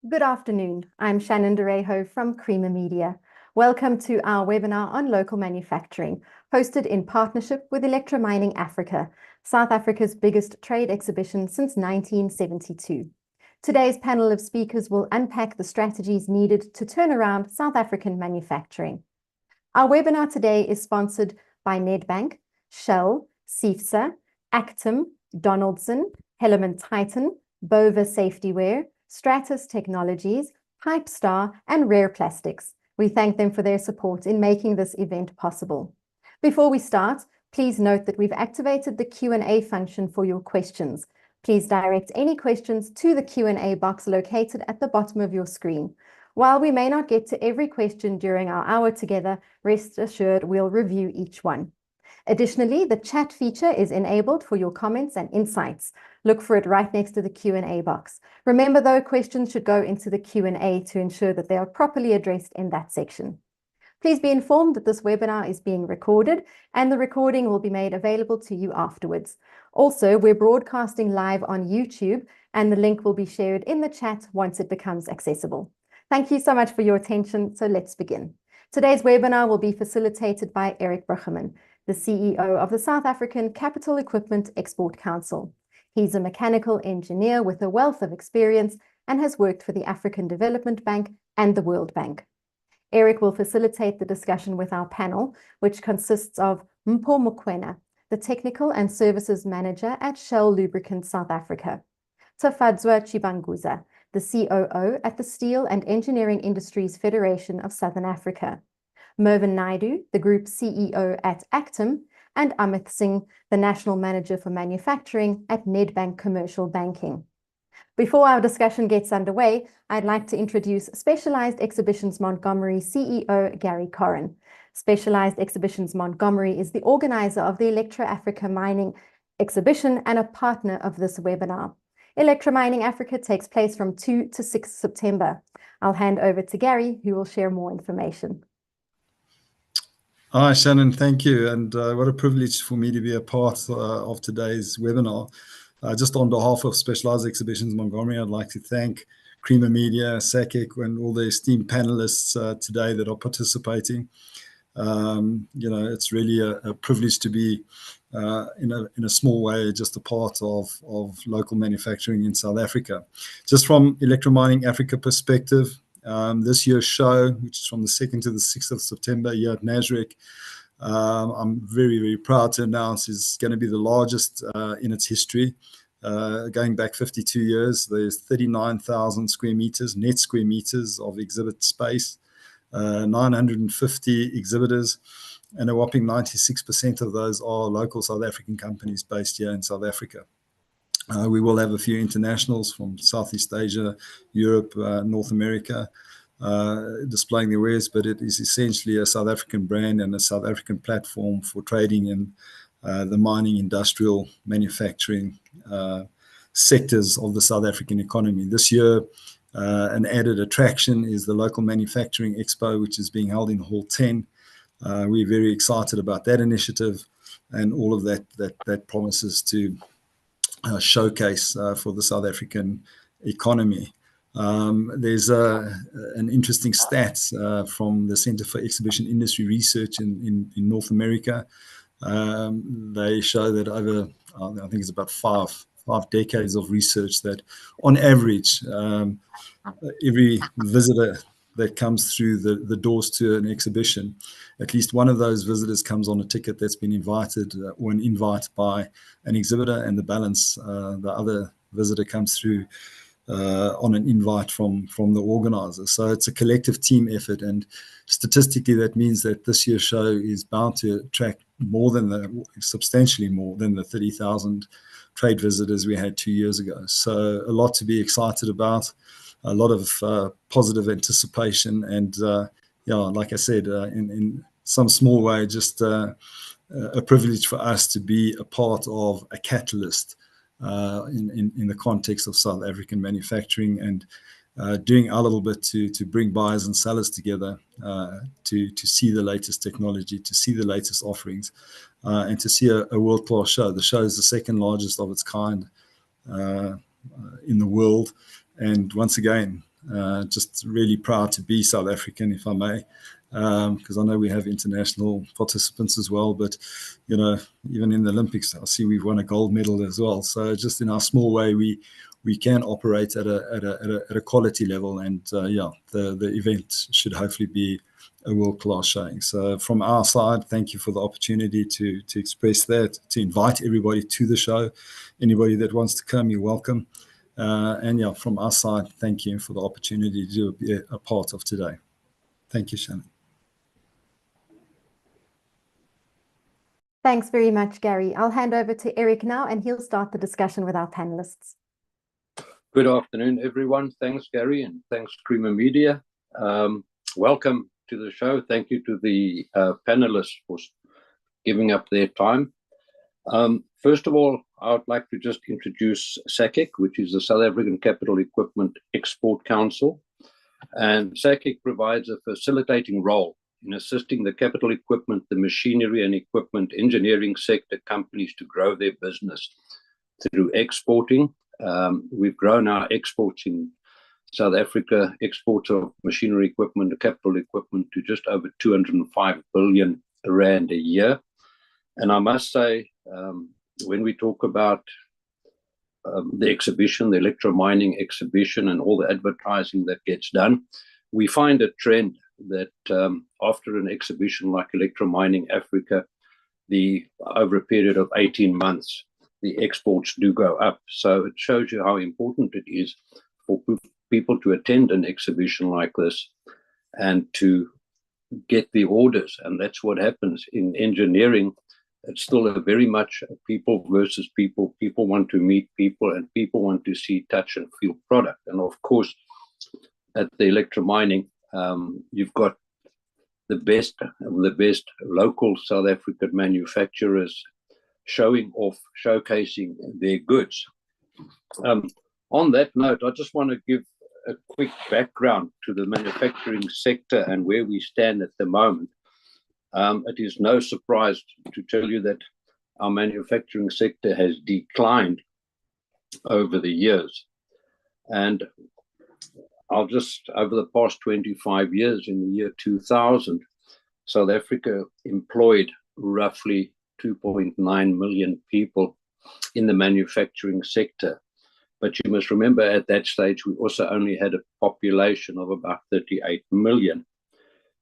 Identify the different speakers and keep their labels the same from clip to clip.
Speaker 1: Good afternoon. I'm Shannon Derejo from Creamer Media. Welcome to our webinar on local manufacturing, hosted in partnership with Electra Mining Africa, South Africa's biggest trade exhibition since 1972. Today's panel of speakers will unpack the strategies needed to turn around South African manufacturing. Our webinar today is sponsored by Nedbank, Shell, CIFSA, Actum, Donaldson, Hellerman Titan, Bova Safetyware, Stratus Technologies, Pipestar, and Rare Plastics. We thank them for their support in making this event possible. Before we start, please note that we've activated the Q&A function for your questions. Please direct any questions to the Q&A box located at the bottom of your screen. While we may not get to every question during our hour together, rest assured we'll review each one. Additionally, the chat feature is enabled for your comments and insights. Look for it right next to the Q&A box. Remember, though, questions should go into the Q&A to ensure that they are properly addressed in that section. Please be informed that this webinar is being recorded and the recording will be made available to you afterwards. Also, we're broadcasting live on YouTube and the link will be shared in the chat once it becomes accessible. Thank you so much for your attention. So let's begin. Today's webinar will be facilitated by Eric Bruggeman, the CEO of the South African Capital Equipment Export Council. He's a mechanical engineer with a wealth of experience and has worked for the African Development Bank and the World Bank. Eric will facilitate the discussion with our panel, which consists of Mpho Mokoena, the Technical and Services Manager at Shell Lubricants South Africa, Tafadzwa Chibanguza, the COO at the Steel and Engineering Industries Federation of Southern Africa, Mervyn Naidu, the Group CEO at Actum, and Amit Singh, the National Manager for Manufacturing at Nedbank Commercial Banking. Before our discussion gets underway, I'd like to introduce Specialized Exhibitions Montgomery CEO Gary Corrin. Specialized Exhibitions Montgomery is the organizer of the Electra Mining exhibition and a partner of this webinar. Electra Mining Africa takes place from 2 to 6 September. I'll hand over to Gary, who will share more information.
Speaker 2: Hi, Shannon, thank you. And what a privilege for me to be a part of today's webinar. Just on behalf of Specialized Exhibitions Montgomery, I'd like to thank Creamer Media, SACEC, and all the esteemed panelists today that are participating. It's really a privilege to be in a small way just a part of local manufacturing in South Africa. Just from Electra Mining Africa perspective, this year's show, which is from the 2nd to the 6th of September here at Nasrec, I'm very, very proud to announce is going to be the largest in its history. Going back 52 years, there's 39,000 square meters, net square meters of exhibit space, 950 exhibitors, and a whopping 96% of those are local South African companies based here in South Africa. We will have a few internationals from Southeast Asia, Europe, North America, displaying their wares, but it is essentially a South African brand and a South African platform for trading in the mining, industrial, manufacturing sectors of the South African economy. This year, an added attraction is the Local Manufacturing Expo, which is being held in Hall 10. We're very excited about that initiative and all of that promises to showcase for the South African economy. There's an interesting stat from the Center for Exhibition Industry Research in North America. They show that over, I think it's about five decades of research, that on average, every visitor that comes through the doors to an exhibition, at least one of those visitors comes on a ticket that's been invited or an invite by an exhibitor, and the balance, the other visitor comes through on an invite from the organizer. So it's a collective team effort, and statistically that means that this year's show is bound to attract substantially more than the 30,000 trade visitors we had 2 years ago. So a lot to be excited about, a lot of positive anticipation, and like I said, in some small way, just a privilege for us to be a part of a catalyst in the context of South African manufacturing, and doing our little bit to bring buyers and sellers together to see the latest technology, to see the latest offerings, and to see a world-class show. The show is the second largest of its kind in the world. And once again, Just really proud to be South African, if I may, because I know we have international participants as well. But, you know, even in the Olympics, I see we've won a gold medal as well. So just in our small way, we can operate at a quality level. And yeah, the event should hopefully be a world-class showing. So from our side, thank you for the opportunity to express that, to invite everybody to the show. Anybody that wants to come, you're welcome. And yeah, from our side, thank you for the opportunity to be a part of today. Thank you, Shannon.
Speaker 1: Thanks very much, Gary. I'll hand over to Eric now, and he'll start the discussion with our panelists.
Speaker 3: Good afternoon, everyone. Thanks, Gary, and thanks, Creamer Media. Welcome to the show. Thank you to the panelists for giving up their time. First of all, I would like to just introduce SACEC, which is the South African Capital Equipment Export Council. And SACEC provides a facilitating role in assisting the capital equipment, the machinery and equipment engineering sector companies to grow their business through exporting. We've grown our exports in South Africa, exports of machinery equipment, capital equipment, to just over 205 billion rand a year. And I must say, when we talk about the exhibition, the Electra Mining exhibition, and all the advertising that gets done, we find a trend that after an exhibition like Electra Mining Africa, over a period of 18 months, the exports do go up. So it shows you how important it is for people to attend an exhibition like this and to get the orders. And that's what happens in engineering. It's still a very much people versus people. People want to meet people, and people want to see, touch, and feel product. And of course, at the Electra Mining, you've got the best of the best local South African manufacturers showing off, showcasing their goods. On that note, I just want to give a quick background to the manufacturing sector and where we stand at the moment. It is no surprise to tell you that our manufacturing sector has declined over the years. And I'll just, over the past 25 years, in the year 2000, South Africa employed roughly 2.9 million people in the manufacturing sector. But you must remember, at that stage, we also only had a population of about 38 million.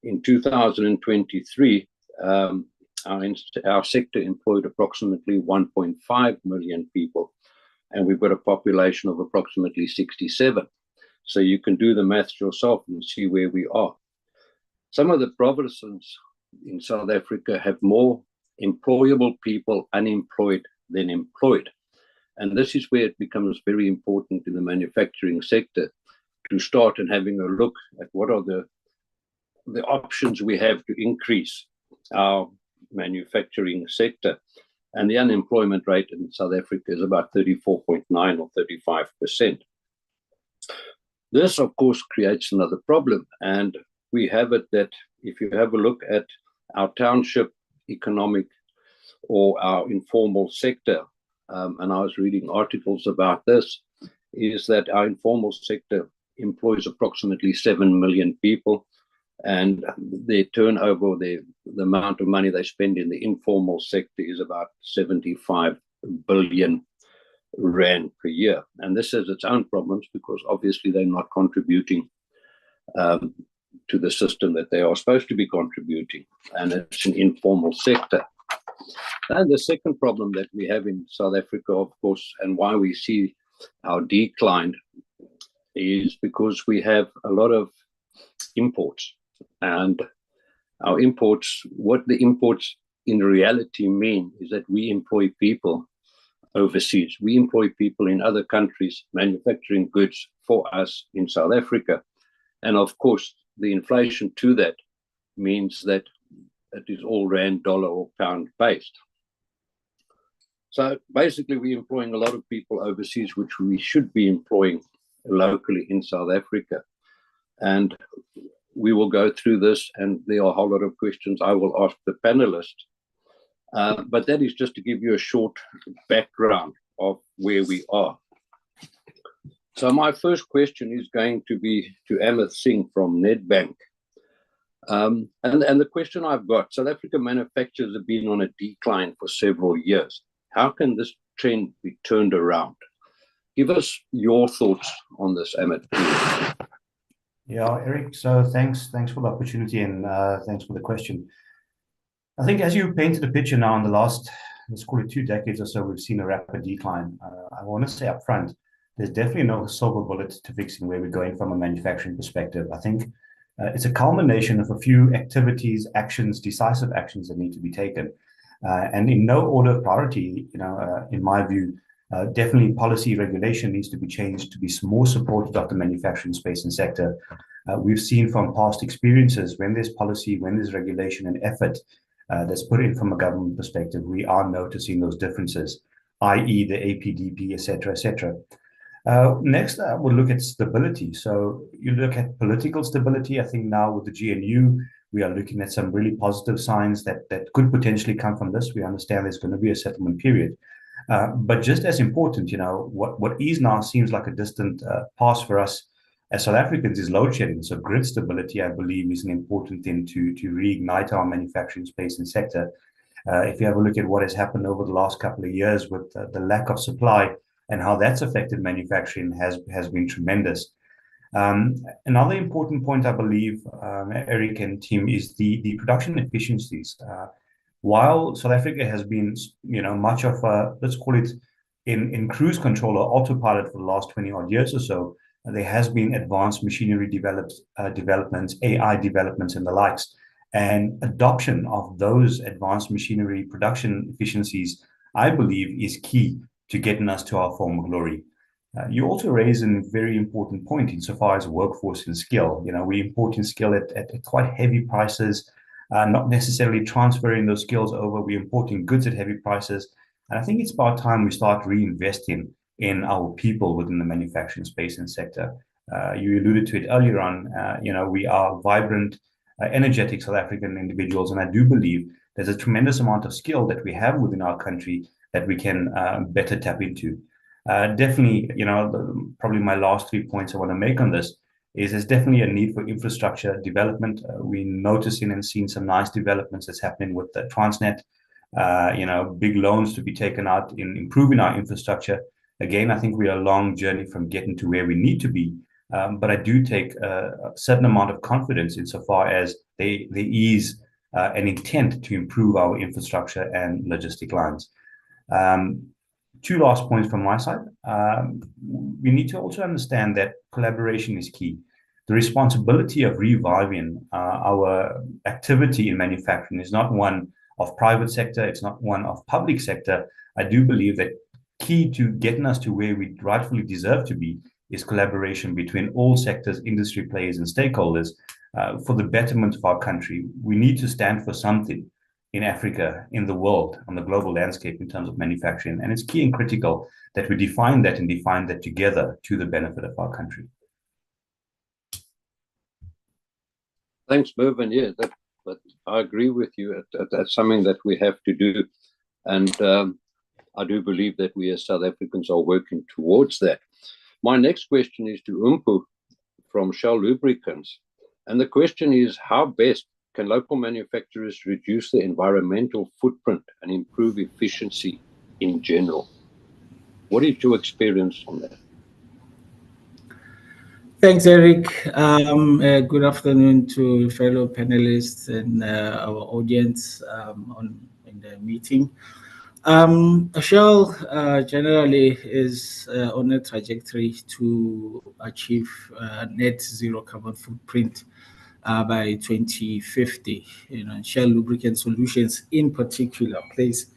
Speaker 3: In 2023, our sector employed approximately 1.5 million people, and we've got a population of approximately 67. So you can do the maths yourself and see where we are. Some of the provinces in South Africa have more employable people unemployed than employed. And this is where it becomes very important in the manufacturing sector to start and having a look at what are the options we have to increase our manufacturing sector. And the unemployment rate in South Africa is about 34.9 or 35%. This, of course, creates another problem. And we have it that if you have a look at our township economic or our informal sector, and I was reading articles about this, is that our informal sector employs approximately 7 million people, and their turnover, the amount of money they spend in the informal sector is about 75 billion rand per year. And this has its own problems because obviously they're not contributing to the system that they are supposed to be contributing, and it's an informal sector. And the second problem that we have in South Africa, of course, and why we see our decline, is because we have a lot of imports. And our imports, what the imports in reality mean is that we employ people overseas. We employ people in other countries manufacturing goods for us in South Africa. And of course, the inflation to that means that it is all rand, dollar, or pound based. So basically, we're employing a lot of people overseas, which we should be employing locally in South Africa. And we will go through this, and there are a whole lot of questions I will ask the panelists. But that is just to give you a short background of where we are. So my first question is going to be to Amit Singh from Nedbank. And the question I've got, South African manufacturers have been on a decline for several years. How can this trend be turned around? Give us your thoughts on this, Amit.
Speaker 4: Yeah, Eric, so thanks for the opportunity and thanks for the question. I think as you painted the picture now in the last, let's call it 2 decades or so, we've seen a rapid decline. I want to say up front, there's definitely no silver bullet to fixing where we're going from a manufacturing perspective. I think it's a culmination of a few activities, actions, decisive actions that need to be taken. And in no order of priority, in my view, definitely policy regulation needs to be changed to be more supportive of the manufacturing space and sector. We've seen from past experiences, when there's policy, when there's regulation and effort that's put in from a government perspective, we are noticing those differences, i.e. the APDP, et cetera. Next, we'll look at stability. So you look at political stability. I think now with the GNU, we are looking at some really positive signs that could potentially come from this. We understand there's going to be a settlement period. But just as important, what is now seems like a distant past for us as South Africans is load shedding. So grid stability, I believe, is an important thing to reignite our manufacturing space and sector. If you have a look at what has happened over the last couple of years with the lack of supply and how that's affected manufacturing has been tremendous. Another important point, I believe, Eric and team, is the production efficiencies. While South Africa has been, much of a, let's call it in cruise control or autopilot for the last 20 odd years or so, there has been advanced machinery developments, AI developments and the likes, and adoption of those advanced machinery production efficiencies, I believe, is key to getting us to our former glory. You also raise a very important point insofar as workforce and skill. We import in skill at quite heavy prices, not necessarily transferring those skills over. We're importing goods at heavy prices. And I think it's about time we start reinvesting in our people within the manufacturing space and sector. You alluded to it earlier on. We are vibrant, energetic South African individuals. And I do believe there's a tremendous amount of skill that we have within our country that we can better tap into. Definitely, probably my last 3 points I want to make on this is there's definitely a need for infrastructure development. We're noticing and seeing some nice developments that's happening with the Transnet, big loans to be taken out in improving our infrastructure. Again, I think we are a long journey from getting to where we need to be. But I do take a certain amount of confidence insofar as there is an intent to improve our infrastructure and logistic lines. 2 last points from my side. We need to also understand that collaboration is key. The responsibility of reviving our activity in manufacturing is not one of private sector, it's not one of public sector. I do believe that key to getting us to where we rightfully deserve to be is collaboration between all sectors, industry players and stakeholders for the betterment of our country. We need to stand for something in Africa, in the world, on the global landscape in terms of manufacturing. And it's key and critical that we define that together to the benefit of our country.
Speaker 3: Thanks, Mervyn. Yeah, but I agree with you. That's something that we have to do. And I do believe that we as South Africans are working towards that. My next question is to Umpu from Shell Lubricants. And the question is, how best can local manufacturers reduce their environmental footprint and improve efficiency in general? What is your experience on that?
Speaker 5: Thanks, Eric. Good afternoon to fellow panelists and our audience in the meeting. Shell generally is on a trajectory to achieve net zero carbon footprint by 2050. Shell Lubricant Solutions in particular plays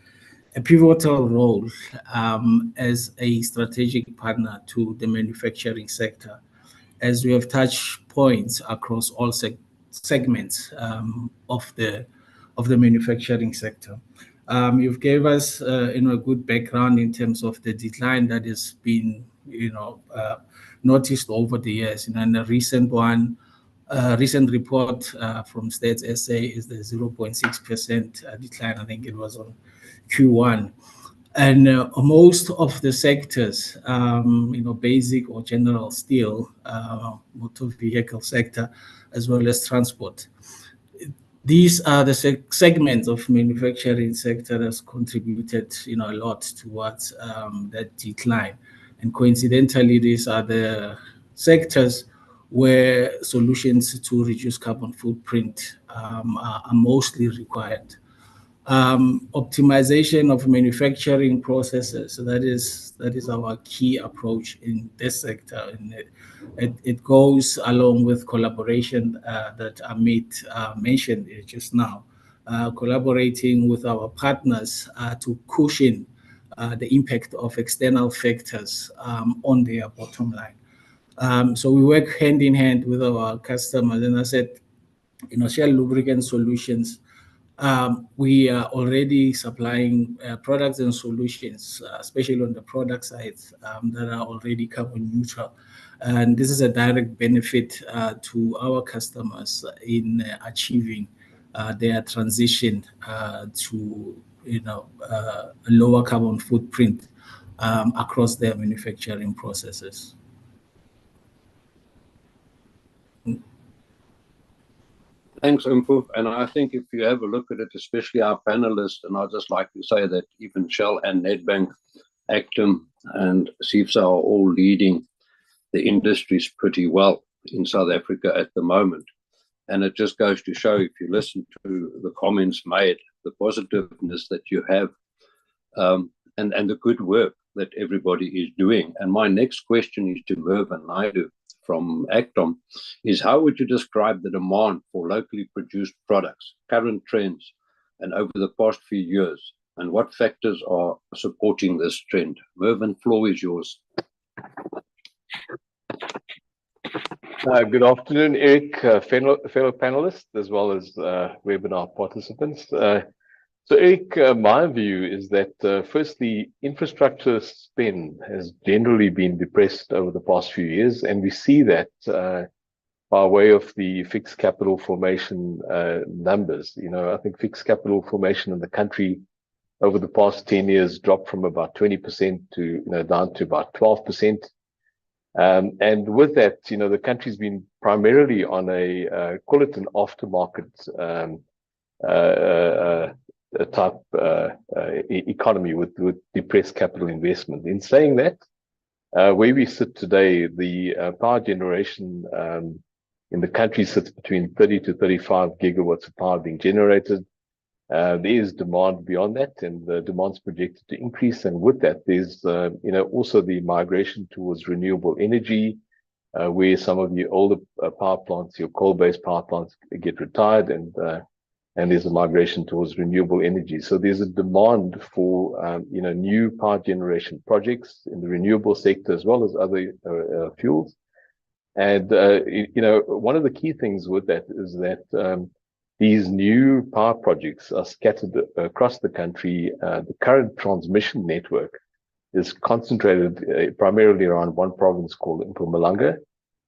Speaker 5: a pivotal role as a strategic partner to the manufacturing sector, as we have touch points across all segments of the manufacturing sector. You've gave us a good background in terms of the decline that has been noticed over the years. And a recent report from Stats SA is the 0.6% decline. I think it was on Q1. And most of the sectors, basic or general steel, motor vehicle sector, as well as transport. These are the segments of manufacturing sector that's contributed, a lot towards that decline. And coincidentally, these are the sectors where solutions to reduce carbon footprint are mostly required. Optimization of manufacturing processes. So that is our key approach in this sector, and it goes along with collaboration that Amit mentioned just now, collaborating with our partners to cushion the impact of external factors on their bottom line. So we work hand in hand with our customers, and I said, Shell Lubricant Solutions. We are already supplying products and solutions, especially on the product side, that are already carbon neutral. And this is a direct benefit to our customers in achieving their transition to a lower carbon footprint across their manufacturing processes.
Speaker 3: Thanks, Mfu. And I think if you have a look at it, especially our panelists, and I'd just like to say that even Shell and Nedbank, Actum and CIFSA are all leading the industries pretty well in South Africa at the moment. And it just goes to show, if you listen to the comments made, the positiveness that you have, and the good work that everybody is doing. And my next question is to Mervyn Naidu from Actom, is how would you describe the demand for locally produced products, current trends, and over the past few years, and what factors are supporting this trend? Mervyn, floor is yours.
Speaker 6: Good afternoon, Eric, fellow panelists, as well as webinar participants. So Eric, my view is that firstly, infrastructure spend has generally been depressed over the past few years, and we see that by way of the fixed capital formation numbers. I think fixed capital formation in the country over the past 10 years dropped from about 20% to down to about 12%. And with that, the country's been primarily on a call it an aftermarket type economy with depressed capital investment. In saying that, where we sit today, the power generation in the country sits between 30 to 35 gigawatts of power being generated. There is demand beyond that, and the demand's projected to increase. And with that, there's also the migration towards renewable energy, where some of the older power plants, your coal-based power plants, get retired, and there's a migration towards renewable energy. So there's a demand for new power generation projects in the renewable sector as well as other fuels. And one of the key things with that is that these new power projects are scattered across the country. The current transmission network is concentrated primarily around one province called Mpumalanga.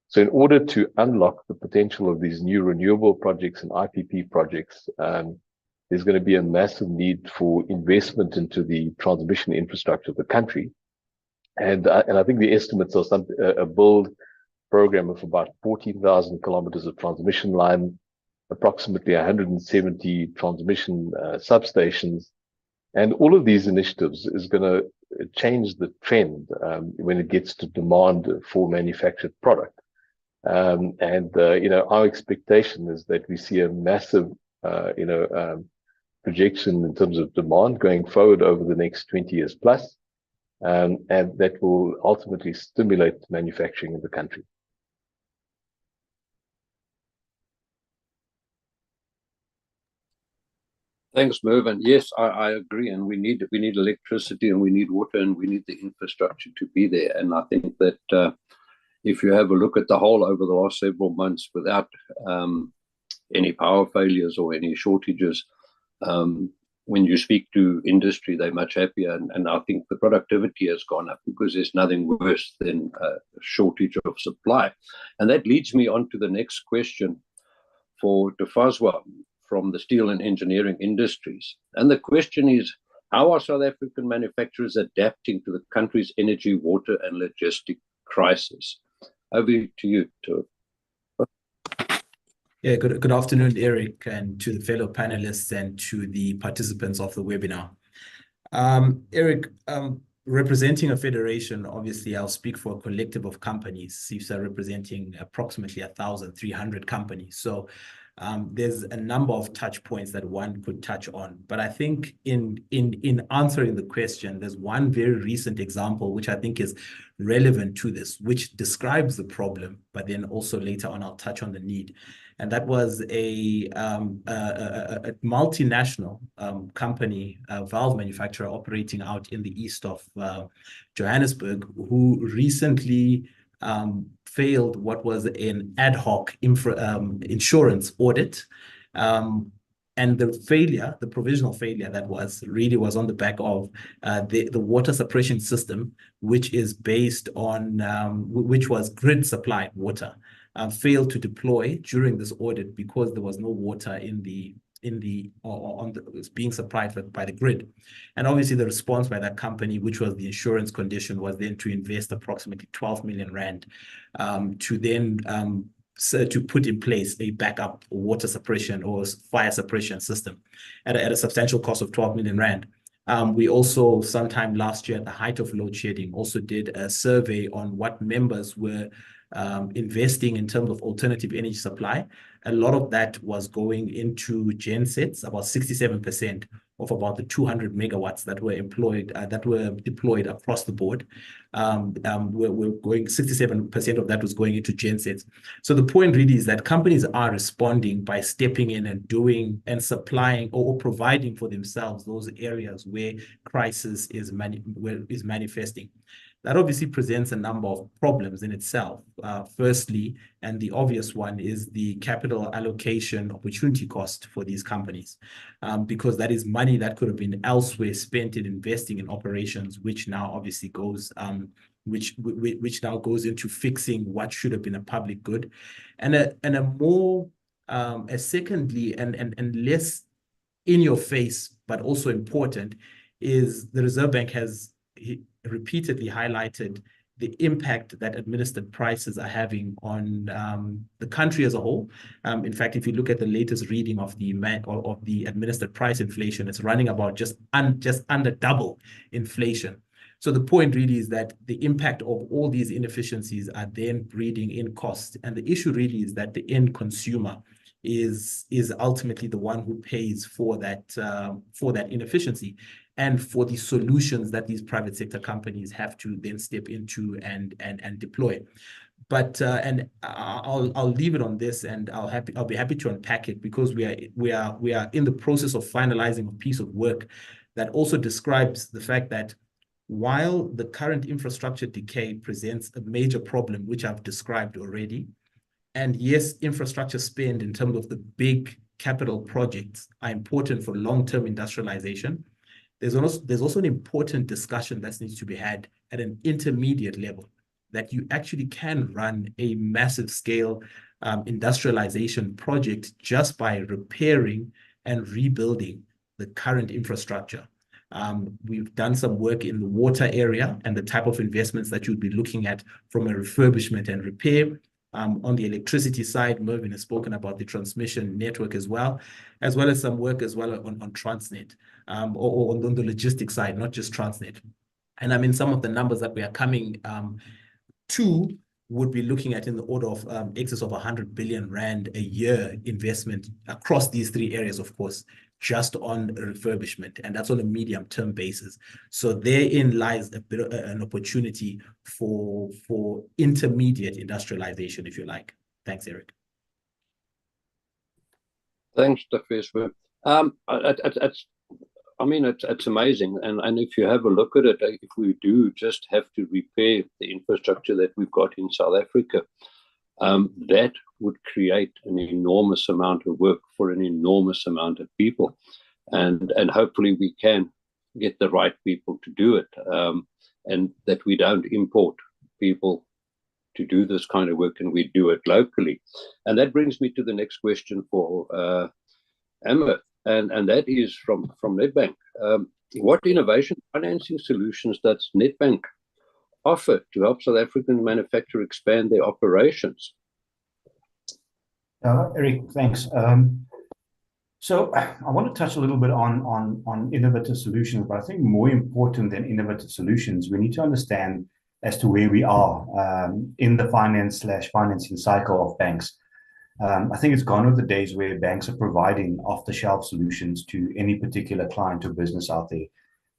Speaker 6: So in order to unlock the potential of these new renewable projects and IPP projects, there's going to be a massive need for investment into the transmission infrastructure of the country. And I think the estimates are a build program of about 14,000 kilometers of transmission line, approximately 170 transmission substations. And all of these initiatives is going to change the trend when it gets to demand for manufactured product. Our expectation is that we see a massive, projection in terms of demand going forward over the next 20 years plus, and that will ultimately stimulate manufacturing in the country.
Speaker 3: Thanks, Mervyn. Yes, I agree, and we need electricity, and we need water, and we need the infrastructure to be there. And I think that if you have a look at the whole over the last several months without any power failures or any shortages, when you speak to industry, they're much happier. And I think the productivity has gone up because there's nothing worse than a shortage of supply. And that leads me on to the next question for Tafazwa from the steel and engineering industries. And the question is, How are South African manufacturers adapting to the country's energy, water, and logistic crisis? Over to you, Tur.
Speaker 7: Yeah, good afternoon, Eric, and to the fellow panelists and to the participants of the webinar. Eric, representing a federation, obviously I'll speak for a collective of companies. CIFSA representing approximately 1,300 companies. So there's a number of touch points that one could touch on. But I think in answering the question, there's one very recent example which I think is relevant to this, which describes the problem, but then also later on I'll touch on the need. And that was a multinational company, a valve manufacturer operating out in the east of Johannesburg, who recently failed what was an ad hoc insurance audit. And the provisional failure that was on the back of the water suppression system, which is based on, which was grid supplied water, failed to deploy during this audit because there was no water was being supplied by the grid. And obviously the response by that company, which was the insurance condition, was then to invest approximately 12 million rand to then to put in place a backup water suppression or fire suppression system at a substantial cost of 12 million rand. We also, sometime last year at the height of load shedding, also did a survey on what members were investing in terms of alternative energy supply. A lot of that was going into gensets. About 67% of about the 200 megawatts that were deployed across the board. We're going 67% of that was going into gensets. So the point really is that companies are responding by stepping in and doing and supplying or providing for themselves those areas where crisis is manifesting. That obviously presents a number of problems in itself. Firstly, and the obvious one, is the capital allocation opportunity cost for these companies, because that is money that could have been elsewhere spent in investing in operations, which now obviously goes, which now goes into fixing what should have been a public good, and secondly and less in your face, but also important, is the Reserve Bank has repeatedly highlighted the impact that administered prices are having on the country as a whole. In fact, if you look at the latest reading of the administered price inflation, it's running about just under double inflation. So the point really is that the impact of all these inefficiencies are then breeding in cost, and the issue really is that the end consumer is ultimately the one who pays for that inefficiency, and for the solutions that these private sector companies have to then step into and deploy. But and I'll leave it on this, and I'll be happy to unpack it, because we are in the process of finalizing a piece of work that also describes the fact that while the current infrastructure decay presents a major problem, which I've described already, and yes, infrastructure spend in terms of the big capital projects are important for long-term industrialization, there's also an important discussion that needs to be had at an intermediate level, that you actually can run a massive scale industrialization project just by repairing and rebuilding the current infrastructure. We've done some work in the water area and the type of investments that you'd be looking at from a refurbishment and repair. On the electricity side, Mervyn has spoken about the transmission network as well as some work as well on Transnet, or on the logistics side, not just Transnet. And I mean, some of the numbers that we are coming to would be looking at in the order of excess of 100 billion rand a year investment across these three areas, of course, just on refurbishment, and that's on a medium-term basis. So therein lies a bit of an opportunity for intermediate industrialization, if you like. Thanks, Eric.
Speaker 3: Thanks, Stefan. I mean, it's amazing, and if you have a look at it, if we do just have to repair the infrastructure that we've got in South Africa, that would create an enormous amount of work for an enormous amount of people, and hopefully we can get the right people to do it, and that we don't import people to do this kind of work, and we do it locally. And that brings me to the next question for Amber, and that is from Nedbank. what innovation financing solutions does Nedbank offer to help South African manufacturers expand their operations?
Speaker 4: Eric, thanks. So I want to touch a little bit on innovative solutions, but I think more important than innovative solutions, we need to understand as to where we are in the financing cycle of banks. I think it's gone with the days where banks are providing off-the-shelf solutions to any particular client or business out there.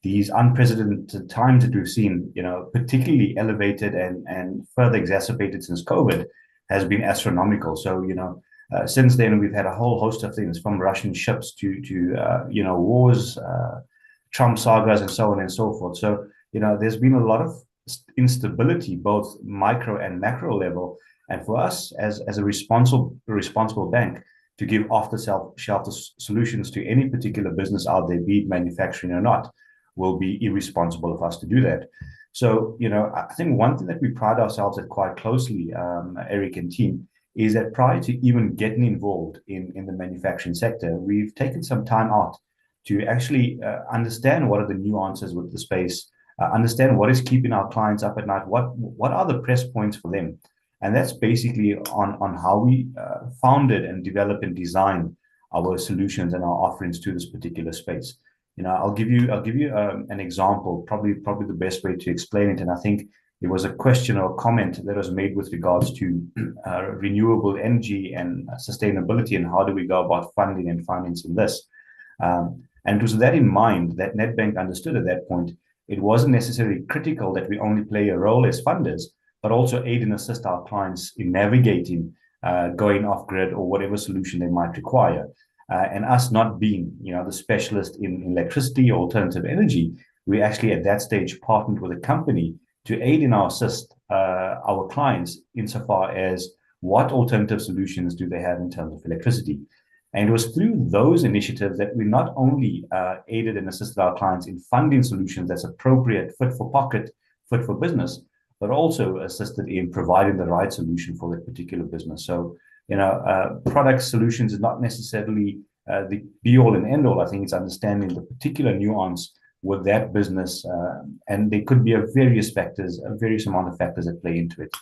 Speaker 4: These unprecedented times that we've seen, particularly elevated and further exacerbated since COVID, has been astronomical. So, since then, we've had a whole host of things, from Russian ships to wars, Trump sagas, and so on and so forth. So, there's been a lot of instability, both micro and macro level. And for us, as a responsible bank, to give off-the-shelf solutions to any particular business out there, be it manufacturing or not, will be irresponsible of us to do that. So, I think one thing that we pride ourselves at quite closely, Eric and team, is that prior to even getting involved in the manufacturing sector, we've taken some time out to actually understand what are the nuances with the space, understand what is keeping our clients up at night, what are the press points for them. And that's basically on how we founded and developed and designed our solutions and our offerings to this particular space. I'll give you an example, probably the best way to explain it. And I think there was a question or comment that was made with regards to renewable energy and sustainability, and how do we go about funding and financing this. And it was that in mind that Nedbank understood at that point, it wasn't necessarily critical that we only play a role as funders, but also aid and assist our clients in navigating going off grid or whatever solution they might require. And us not being, the specialist in electricity or alternative energy, we actually at that stage partnered with a company to aid in our assist our clients insofar as what alternative solutions do they have in terms of electricity. And it was through those initiatives that we not only aided and assisted our clients in funding solutions that's appropriate, fit for pocket, fit for business, but also assisted in providing the right solution for that particular business. So, product solutions is not necessarily the be-all and end-all. I think it's understanding the particular nuance with that business, and there could be a various amount of factors that play into it.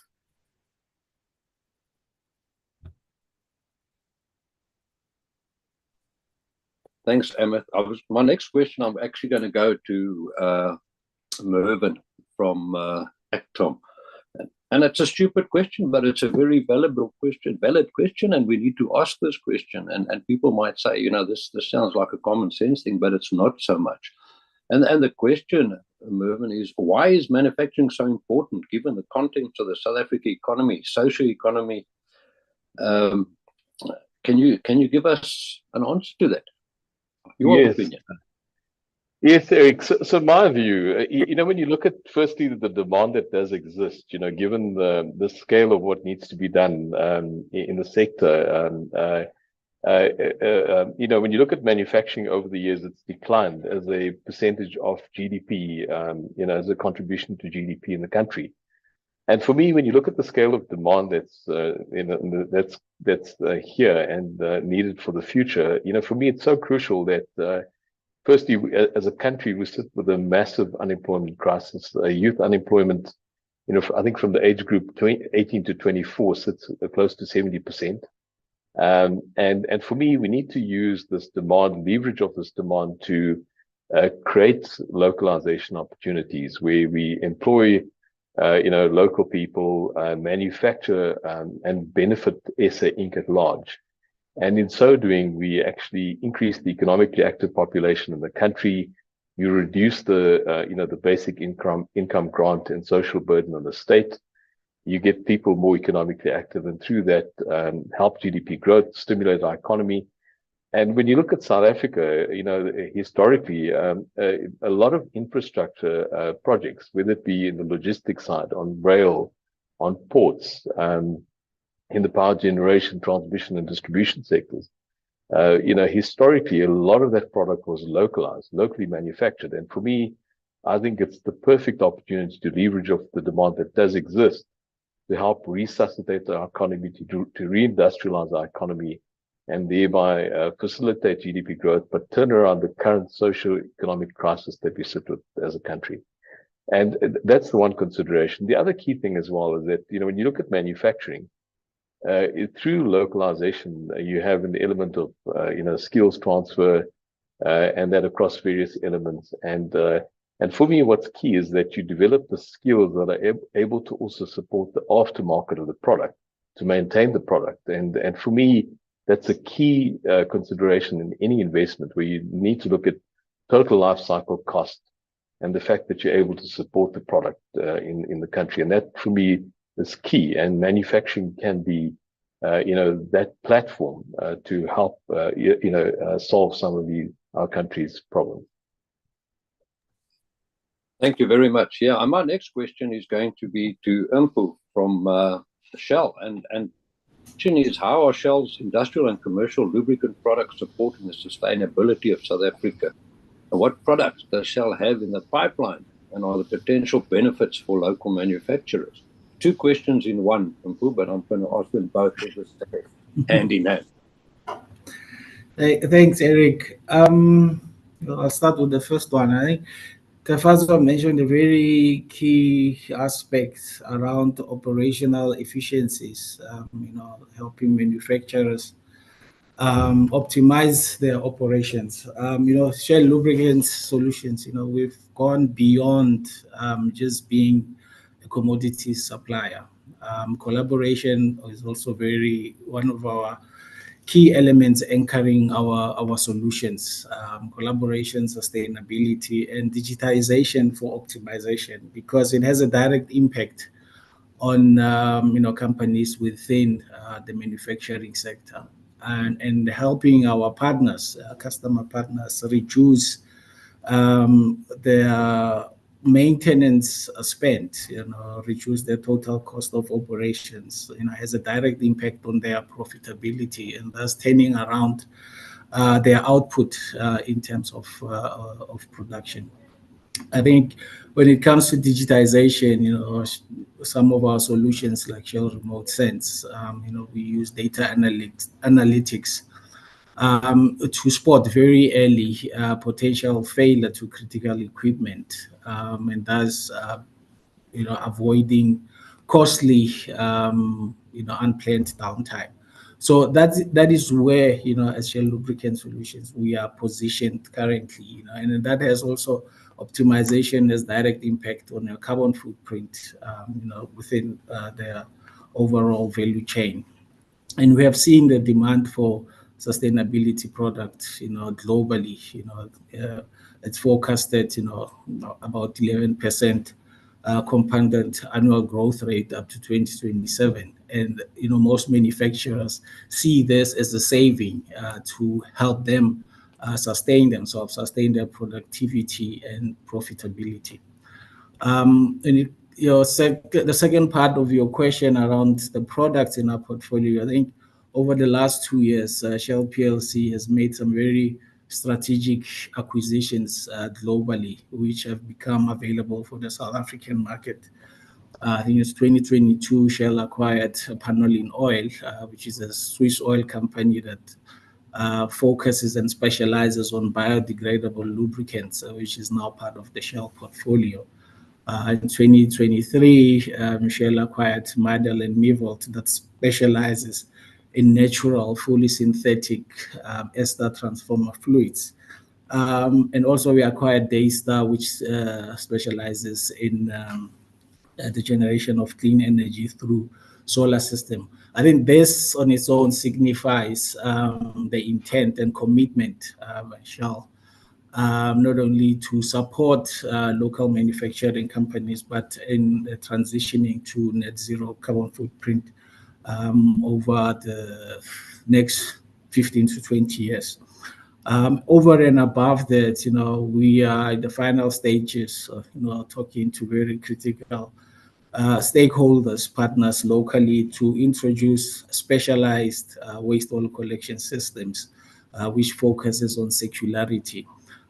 Speaker 3: Thanks, Amit. My next question, I'm actually going to go to Mervyn from Actom. And it's a stupid question, but it's a very valid question, and we need to ask this question. And people might say, this sounds like a common sense thing, but it's not so much. And the question, Mervyn, is why is manufacturing so important given the contents of the South African economy, social economy? Can you give us an answer to that? Your opinion.
Speaker 6: Yes, Eric. So my view, when you look at firstly the demand that does exist, given the scale of what needs to be done in the sector, when you look at manufacturing over the years, it's declined as a percentage of GDP, as a contribution to GDP in the country. And for me, when you look at the scale of demand that's here and needed for the future, for me, it's so crucial that firstly, as a country, we sit with a massive unemployment crisis. Youth unemployment, I think from the age group 18 to 24 sits close to 70%. And for me, we need to use this demand, leverage of this demand to create localization opportunities where we employ, local people, manufacture and benefit SA Inc. at large. And in so doing, we actually increase the economically active population in the country. You reduce the basic income grant and social burden on the state. You get people more economically active, and through that, help GDP growth, stimulate our economy. And when you look at South Africa, historically, a lot of infrastructure projects, whether it be in the logistics side, on rail, on ports, in the power generation, transmission, and distribution sectors, historically, a lot of that product was locally manufactured. And for me, I think it's the perfect opportunity to leverage off the demand that does exist to help resuscitate our economy, to reindustrialize our economy, and thereby facilitate GDP growth, but turn around the current socio-economic crisis that we sit with as a country. And that's the one consideration. The other key thing as well is that, when you look at manufacturing, through localization, you have an element of, skills transfer, and that across various elements. And for me, what's key is that you develop the skills that are able to also support the aftermarket of the product, to maintain the product. And for me, that's a key consideration in any investment, where you need to look at total life cycle cost and the fact that you're able to support the product in the country. And that, for me, is key. And manufacturing can be, that platform to help, solve some of our country's problems.
Speaker 3: Thank you very much. Yeah, and my next question is going to be to Mpu from Shell. And the question is, how are Shell's industrial and commercial lubricant products supporting the sustainability of South Africa? And what products does Shell have in the pipeline? And are the potential benefits for local manufacturers? Two questions in one, Mpu, but I'm going to ask them both at this stage, hand in hand.
Speaker 5: Thanks, Eric. I'll start with the first one. I think the first one mentioned a very key aspect around operational efficiencies, helping manufacturers optimize their operations. Shell Lubricants Solutions, we've gone beyond just being a commodity supplier. Collaboration is also one of our key elements anchoring our solutions. Collaboration, sustainability, and digitization for optimization, because it has a direct impact on companies within the manufacturing sector, and helping our partners, customer partners, reduce their maintenance spend, reduce their total cost of operations, has a direct impact on their profitability, and thus turning around their output in terms of production. I think when it comes to digitization, some of our solutions like Shell Remote Sense, we use data analytics to spot very early potential failure to critical equipment, and thus, avoiding costly, unplanned downtime. So that is where, as Shell Lubricant Solutions, we are positioned currently, and that has also optimization has direct impact on your carbon footprint, within their overall value chain. And we have seen the demand for sustainability products, globally. It's forecasted, about 11% compounded annual growth rate up to 2027. And, most manufacturers see this as a saving to help them sustain themselves, sustain their productivity and profitability. And the second part of your question around the products in our portfolio, I think over the last 2 years, Shell PLC has made some very strategic acquisitions globally, which have become available for the South African market. I think it's 2022, Shell acquired Panolin Oil, which is a Swiss oil company that focuses and specializes on biodegradable lubricants, which is now part of the Shell portfolio. In 2023, Shell acquired Midel and Mevolt, that specializes in natural, fully synthetic ester transformer fluids. And also we acquired Daystar, which specializes in the generation of clean energy through solar system. I think this on its own signifies the intent and commitment by Shell, not only to support local manufacturing companies, but in transitioning to net zero carbon footprint over the next 15 to 20 years. Over and above that, we are in the final stages of, talking to very critical stakeholders, partners locally, to introduce specialized waste oil collection systems, which focuses on circularity.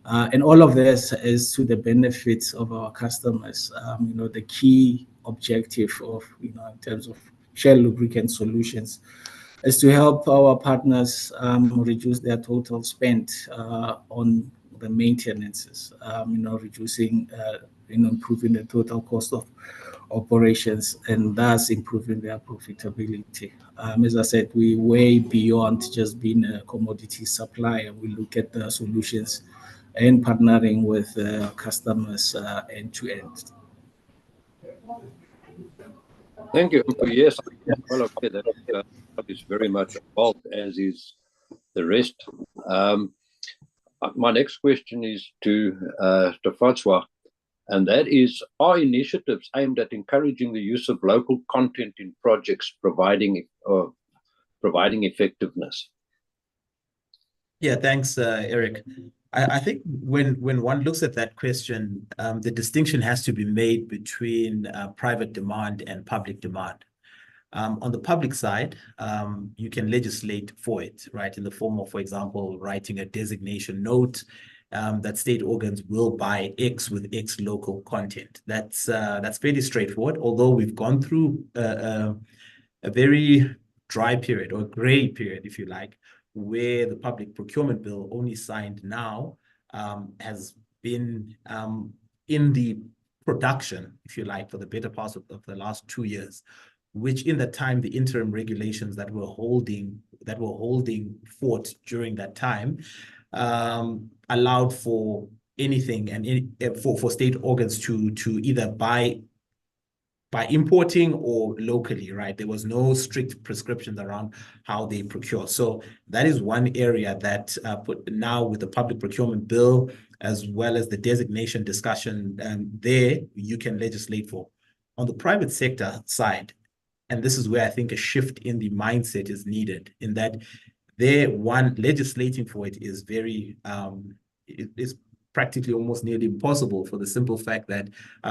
Speaker 5: And all of this is to the benefits of our customers. The key objective of, in terms of Shell Lubricant Solutions, is to help our partners reduce their total spend on the maintenances, reducing, improving the total cost of operations and thus improving their profitability. As I said, we way beyond just being a commodity supplier. We look at the solutions and partnering with customers end to end.
Speaker 3: Thank you. Yes, well, okay, that is very much involved, as is the rest. My next question is to Francois, and that is, are initiatives aimed at encouraging the use of local content in projects providing effectiveness?
Speaker 7: Yeah, thanks, Eric. I think when one looks at that question, the distinction has to be made between private demand and public demand. On the public side, you can legislate for it, right? In the form of, for example, writing a designation note that state organs will buy X with X local content. That's fairly straightforward, although we've gone through a very dry period, or gray period, if you like, where the public procurement bill, only signed now, has been in the production, if you like, for the better part of the last 2 years, which in that time, the interim regulations that were holding fort during that time allowed for anything and for state organs to either buy importing or locally, right? There was no strict prescriptions around how they procure. So that is one area that now with the public procurement bill, as well as the designation discussion, there you can legislate for. On the private sector side, and this is where I think a shift in the mindset is needed, in that legislating for it is very, it is practically almost nearly impossible, for the simple fact that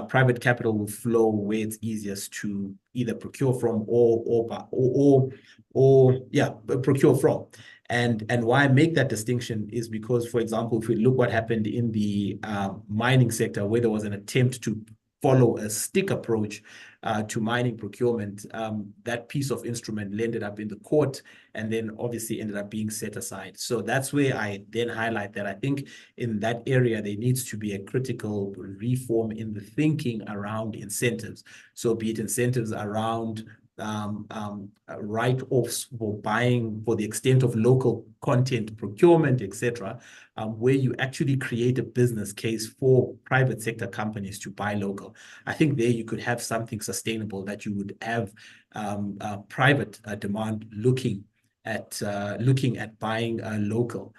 Speaker 7: private capital will flow where it's easiest to either procure from procure from. And why I make that distinction is because, for example, if we look what happened in the mining sector, where there was an attempt to follow a stick approach to mining procurement, that piece of instrument ended up in the court and then obviously ended up being set aside. So that's where I then highlight that I think in that area, there needs to be a critical reform in the thinking around incentives. So be it incentives around write-offs for buying for the extent of local content procurement, etc., where you actually create a business case for private sector companies to buy local. I think there you could have something sustainable, that you would have private demand looking at buying local,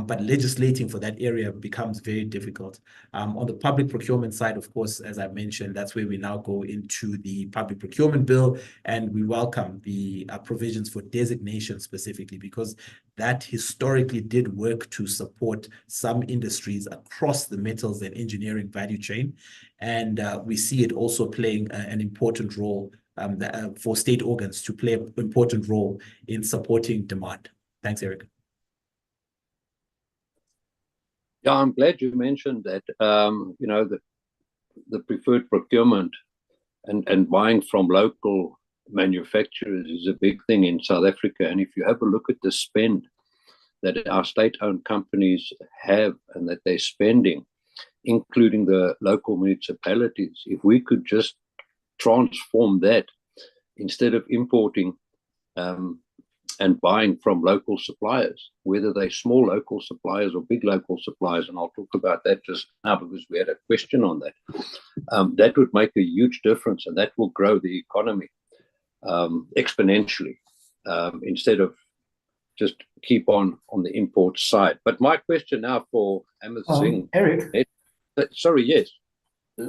Speaker 7: but legislating for that area becomes very difficult. On the public procurement side, of course, as I mentioned, that's where we now go into the public procurement bill, and we welcome the provisions for designation specifically, because that historically did work to support some industries across the metals and engineering value chain. And we see it also playing an important role for state organs to play an important role in supporting demand. Thanks, Eric.
Speaker 3: Yeah, I'm glad you mentioned that. The preferred procurement and buying from local manufacturers is a big thing in South Africa. And if you have a look at the spend that our state-owned companies have and that they're spending, including the local municipalities, if we could just transform that, instead of importing and buying from local suppliers, whether they're small local suppliers or big local suppliers, and I'll talk about that just now because we had a question on that, that would make a huge difference, and that will grow the economy exponentially, instead of just keep on the import side. But my question now for Amit Singh.
Speaker 4: Eric?
Speaker 3: Sorry, yes.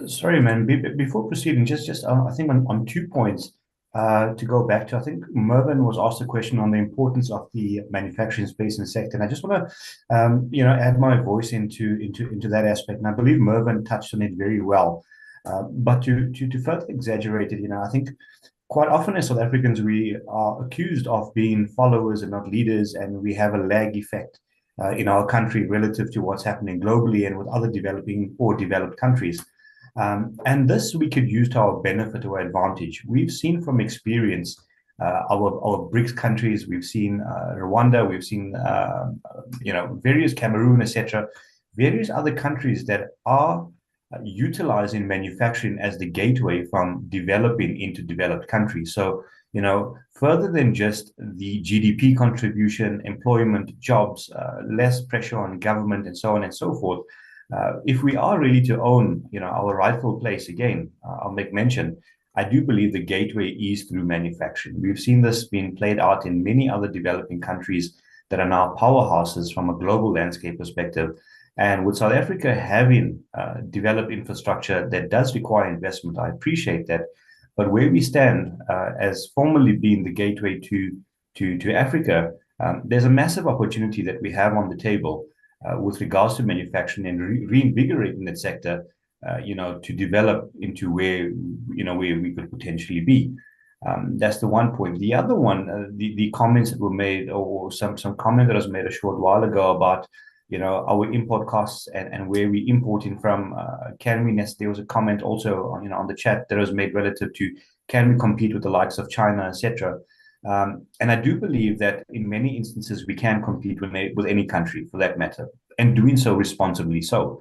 Speaker 4: Sorry, man. Before proceeding, just I think on 2 points to go back to. I think Mervyn was asked a question on the importance of the manufacturing space and sector, and I just want to add my voice into that aspect. And I believe Mervyn touched on it very well. But to further exaggerate it, I think quite often as South Africans we are accused of being followers and not leaders, and we have a lag effect in our country relative to what's happening globally and with other developing or developed countries. And this we could use to our benefit or advantage. We've seen from experience our BRICS countries. We've seen Rwanda, we've seen various Cameroon, etc., various other countries that are utilizing manufacturing as the gateway from developing into developed countries. So, further than just the GDP contribution, employment, jobs, less pressure on government, and so on and so forth. If we are really to own, our rightful place again, I'll make mention. I do believe the gateway is through manufacturing. We've seen this being played out in many other developing countries that are now powerhouses from a global landscape perspective. And with South Africa having developed infrastructure that does require investment, I appreciate that. But where we stand as formerly being the gateway to Africa, there's a massive opportunity that we have on the table with regards to manufacturing and reinvigorating that sector, to develop into where we could potentially be. That's the one point. The other one, the comments that were made, or some comment that was made a short while ago about our import costs and where we importing from. There was a comment also on the chat that was made relative to, can we compete with the likes of China, etc. And I do believe that in many instances we can compete with any country for that matter, and doing so responsibly. So,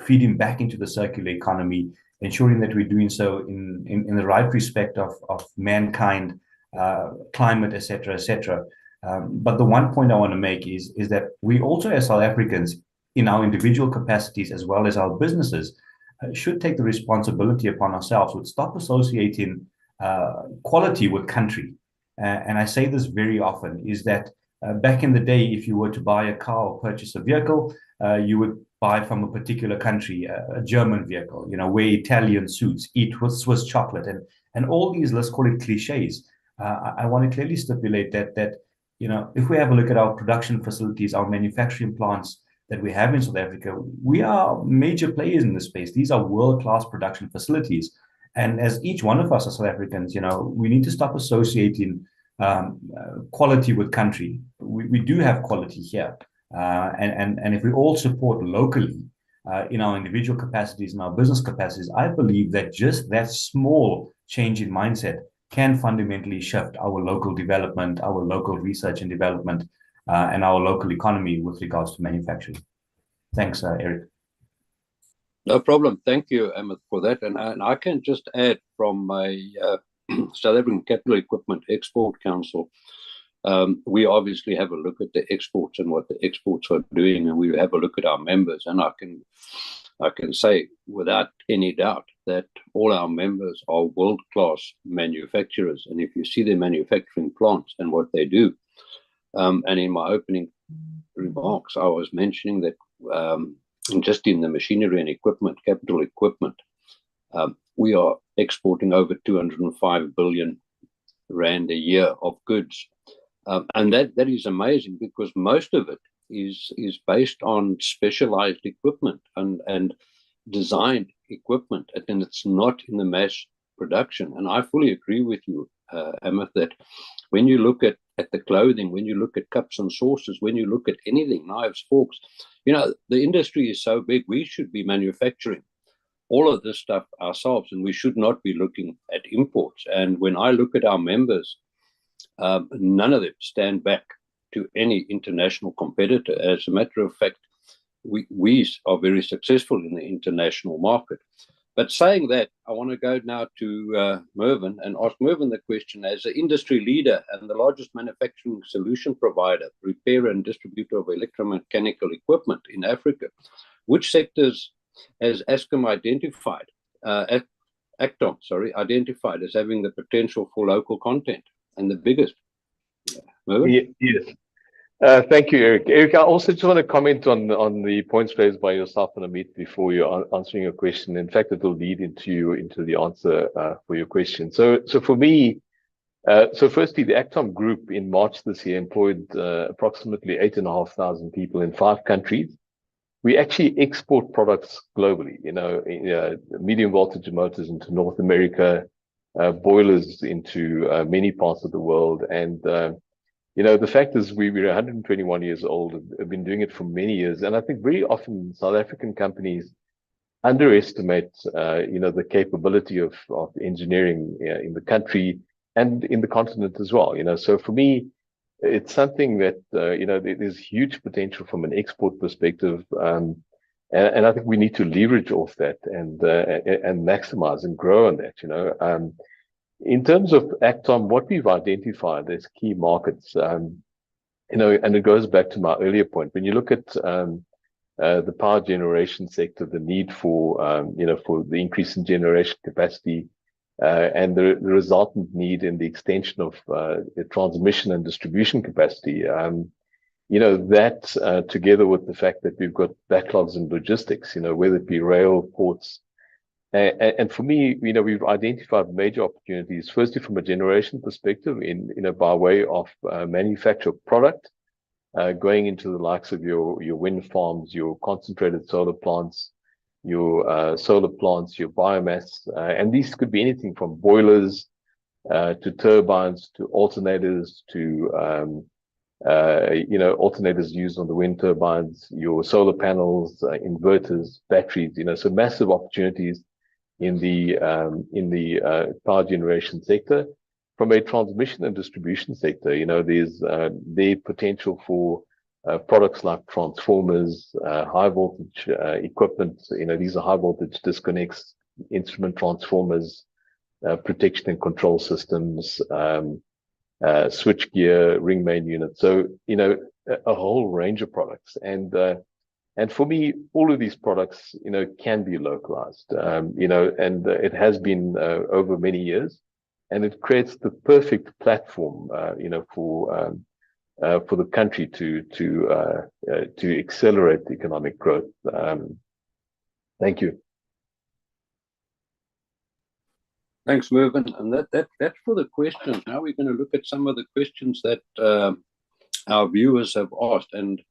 Speaker 4: feeding back into the circular economy, ensuring that we're doing so in the right respect of mankind, climate, etc., etc. But the one point I want to make is that we also, as South Africans, in our individual capacities as well as our businesses, should take the responsibility upon ourselves to stop associating quality with country. And I say this very often, is that back in the day, if you were to buy a car or purchase a vehicle, you would buy from a particular country, a German vehicle, wear Italian suits, eat with Swiss chocolate, and all these, let's call it cliches. I want to clearly stipulate that if we have a look at our production facilities, our manufacturing plants that we have in South Africa, we are major players in this space. These are world-class production facilities. And as each one of us as South Africans, we need to stop associating quality with country. We do have quality here. And if we all support locally in our individual capacities and our business capacities, I believe that just that small change in mindset can fundamentally shift our local development, our local research and development, and our local economy with regards to manufacturing. Thanks, Eric.
Speaker 3: No problem. Thank you, Emmett, for that. And I can just add from my South African Capital Equipment Export Council, we obviously have a look at the exports and what the exports are doing, and we have a look at our members. And I can say without any doubt that all our members are world-class manufacturers. And if you see their manufacturing plants and what they do, and in my opening remarks, I was mentioning that just in the machinery and equipment, capital equipment, we are exporting over 205 billion rand a year of goods. And that is amazing, because most of it is based on specialized equipment and designed equipment, and it's not in the mass production. And I fully agree with you, Emmett, that when you look at the clothing, when you look at cups and saucers, when you look at anything, knives, forks, the industry is so big, we should be manufacturing all of this stuff ourselves, and we should not be looking at imports. And when I look at our members, none of them stand back to any international competitor. As a matter of fact, we are very successful in the international market. But saying that, I want to go now to Mervyn and ask Mervyn the question, as an industry leader and the largest manufacturing solution provider, repairer and distributor of electromechanical equipment in Africa, which sectors has Actom identified as having the potential for local content, and the biggest? Mervyn?
Speaker 6: Yes. Thank you, Eric. Eric, I also just want to comment on the points raised by yourself and Amit before you're answering your question. In fact, it will lead into the answer for your question. So for me, firstly, the Actom Group in March this year employed approximately 8,500 people in 5 countries. We actually export products globally, medium voltage motors into North America, boilers into many parts of the world. And the fact is we're 121 years old, have been doing it for many years. And I think very often South African companies underestimate, the capability of engineering in the country, and in the continent as well. So for me, it's something that there's huge potential from an export perspective, and I think we need to leverage off that and maximize and grow on that. In terms of Actom, what we've identified as key markets, and it goes back to my earlier point. When you look at the power generation sector, the need for for the increase in generation capacity, and the resultant need in the extension of the transmission and distribution capacity, that together with the fact that we've got backlogs in logistics, whether it be rail, ports, and for me, we've identified major opportunities. Firstly, from a generation perspective, by way of manufacture product, going into the likes of your wind farms, your concentrated solar plants, your solar plants, your biomass, and these could be anything from boilers to turbines to alternators to alternators used on the wind turbines, your solar panels, inverters, batteries. So massive opportunities in the power generation sector. From a transmission and distribution sector, there's the potential for products like transformers, high voltage equipment. These are high voltage disconnects, instrument transformers, protection and control systems, switch gear, ring main units. So a whole range of products, and for me, all of these products can be localized, and it has been over many years, and it creates the perfect platform for the country to accelerate economic growth. Thank you.
Speaker 3: Thanks, Mervyn. And that's for the questions. Now we're going to look at some of the questions that our viewers have asked. And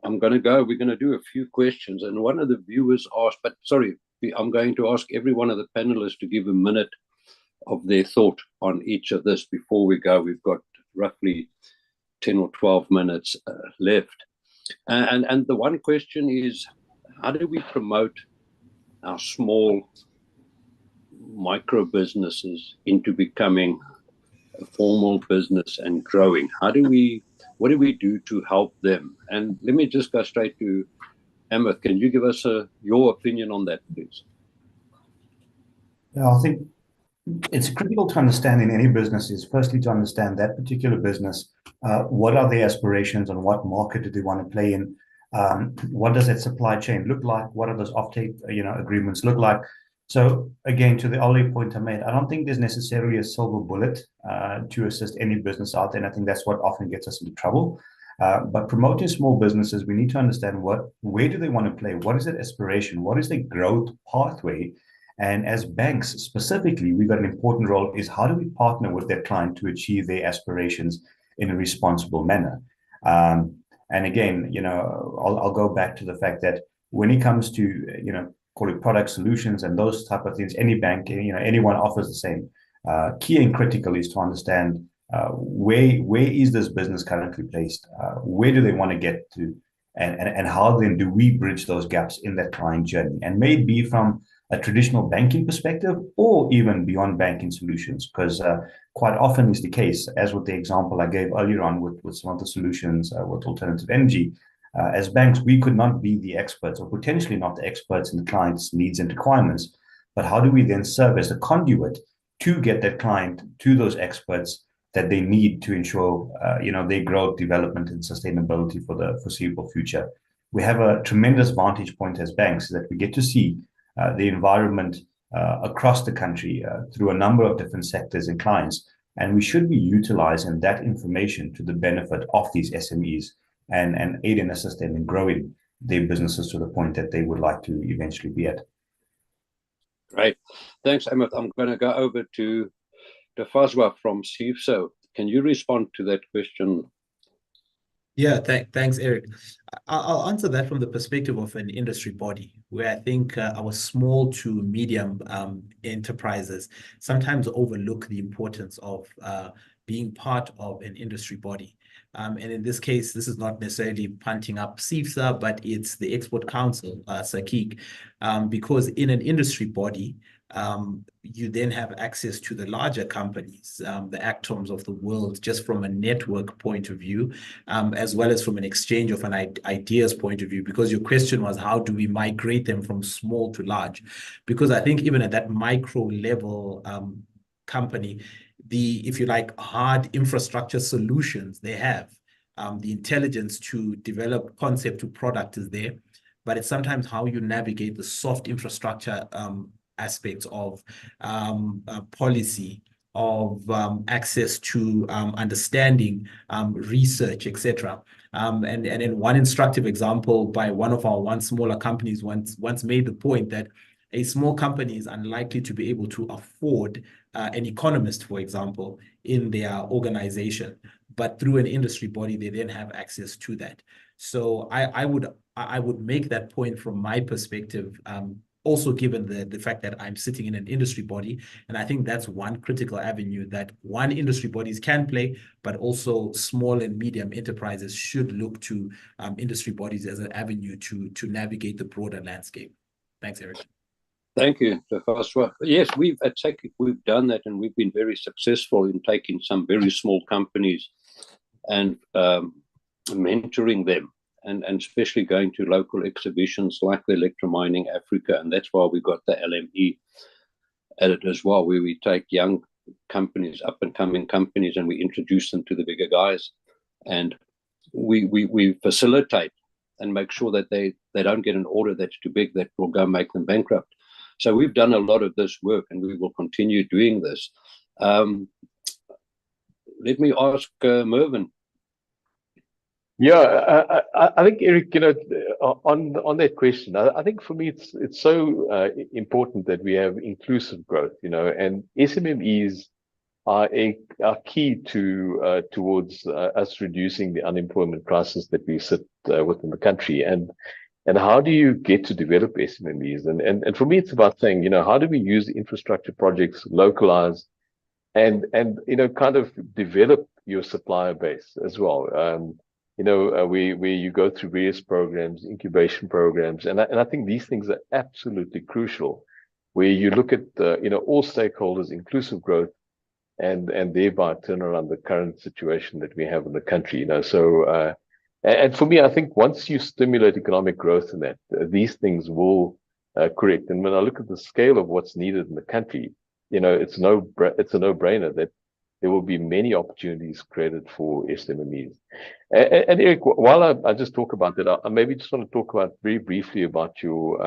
Speaker 3: we're going to do a few questions. And one of the viewers asked, but sorry, I'm going to ask every one of the panelists to give a minute of their thought on each of this before we go. We've got roughly 10 or 12 minutes left. And the one question is, how do we promote our small micro businesses into becoming a formal business and growing? What do we do to help them? And let me just go straight to Emma. Can you give us your opinion on that, please?
Speaker 4: Yeah, I think it's critical to understand in any business is firstly to understand that particular business, what are their aspirations and what market do they want to play in? What does that supply chain look like? What are those offtake agreements look like? So again, to the earlier point I made, I don't think there's necessarily a silver bullet to assist any business out there, and I think that's what often gets us into trouble. But promoting small businesses, we need to understand where do they want to play? What is their aspiration? What is their growth pathway? And as banks specifically, we've got an important role is how do we partner with their client to achieve their aspirations in a responsible manner? And again, I'll go back to the fact that when it comes to, call it product solutions and those type of things, any bank, anyone offers the same. Key and critical is to understand where is this business currently placed? Where do they want to get to? And how then do we bridge those gaps in that client journey? And may it be from a traditional banking perspective or even beyond banking solutions, because quite often is the case, as with the example I gave earlier on with some of the solutions with alternative energy, as banks, we could not be the experts or potentially not the experts in the client's needs and requirements, but how do we then serve as a conduit to get that client to those experts that they need to ensure, their growth, development, and sustainability for the foreseeable future? We have a tremendous vantage point as banks that we get to see the environment across the country through a number of different sectors and clients, and we should be utilizing that information to the benefit of these SMEs and aid and assist them in growing their businesses to the point that they would like to eventually be at.
Speaker 3: Great. Thanks, Emma. I'm going to go over to Fazwa from CIFSO. Can you respond to that question?
Speaker 7: Yeah, thanks, Eric. I'll answer that from the perspective of an industry body, where I think our small to medium enterprises sometimes overlook the importance of being part of an industry body. And in this case, this is not necessarily punting up CIFSA, but it's the Export Council, SACIC, because in an industry body, you then have access to the larger companies, the Actoms of the world, just from a network point of view, as well as from an exchange of ideas point of view, because your question was, how do we migrate them from small to large? Because I think even at that micro level company, the, if you like, hard infrastructure solutions they have, the intelligence to develop concept to product is there, but it's sometimes how you navigate the soft infrastructure aspects of policy, of access to understanding, research, etc. And then one instructive example by one of our smaller companies once made the point that a small company is unlikely to be able to afford an economist, for example, in their organization, but through an industry body, they then have access to that. So I would make that point from my perspective, also given the fact that I'm sitting in an industry body. And I think that's one critical avenue that industry bodies can play, but also small and medium enterprises should look to industry bodies as an avenue to navigate the broader landscape. Thanks, Eric.
Speaker 3: Thank you, François. Yes, we've done that, and we've been very successful in taking some very small companies and mentoring them, and especially going to local exhibitions like the Electra Mining Africa, and that's why we got the LME at it as well, where we take young companies, up and coming companies, and we introduce them to the bigger guys, and we facilitate and make sure that they don't get an order that's too big that will go make them bankrupt. So we've done a lot of this work, and we will continue doing this. Let me ask Mervyn.
Speaker 6: Yeah, I think, Eric, on that question, I think for me it's so important that we have inclusive growth, and SMMEs are key towards us reducing the unemployment crisis that we sit within the country. And how do you get to develop SMMEs? And for me, it's about saying, how do we use infrastructure projects, localize, and kind of develop your supplier base as well. Where you go through various programs, incubation programs, and I think these things are absolutely crucial, where you look at all stakeholders, inclusive growth, and thereby turn around the current situation that we have in the country. So. And for me, I think once you stimulate economic growth in that, these things will correct. And when I look at the scale of what's needed in the country, it's a no-brainer that there will be many opportunities created for SMMEs. And Eric, while I just talk about that, I maybe just want to talk about very briefly about your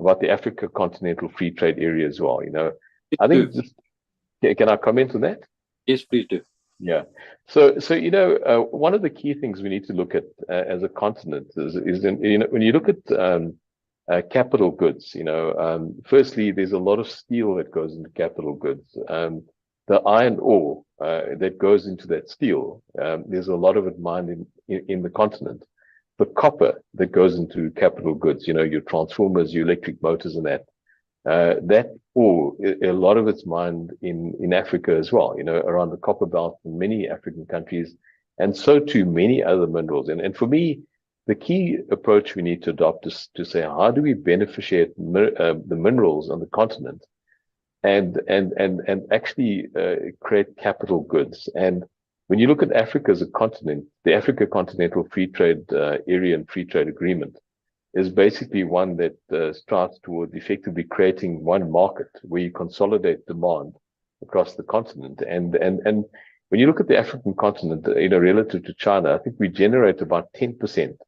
Speaker 6: about the Africa Continental Free Trade Area as well. I think can I comment on that?
Speaker 3: Yes, please do.
Speaker 6: Yeah. So one of the key things we need to look at as a continent is when you look at capital goods, firstly, there's a lot of steel that goes into capital goods. The iron ore that goes into that steel, there's a lot of it mined in the continent. The copper that goes into capital goods, your transformers, your electric motors and that ore, a lot of it's mined in Africa as well, around the copper belt in many African countries, and so too many other minerals. And for me, the key approach we need to adopt is to say, how do we beneficiate the minerals on the continent and actually create capital goods? And when you look at Africa as a continent, the Africa Continental Free Trade Area and Free Trade Agreement is basically one that strives towards effectively creating one market where you consolidate demand across the continent. And when you look at the African continent, relative to China, I think we generate about 10%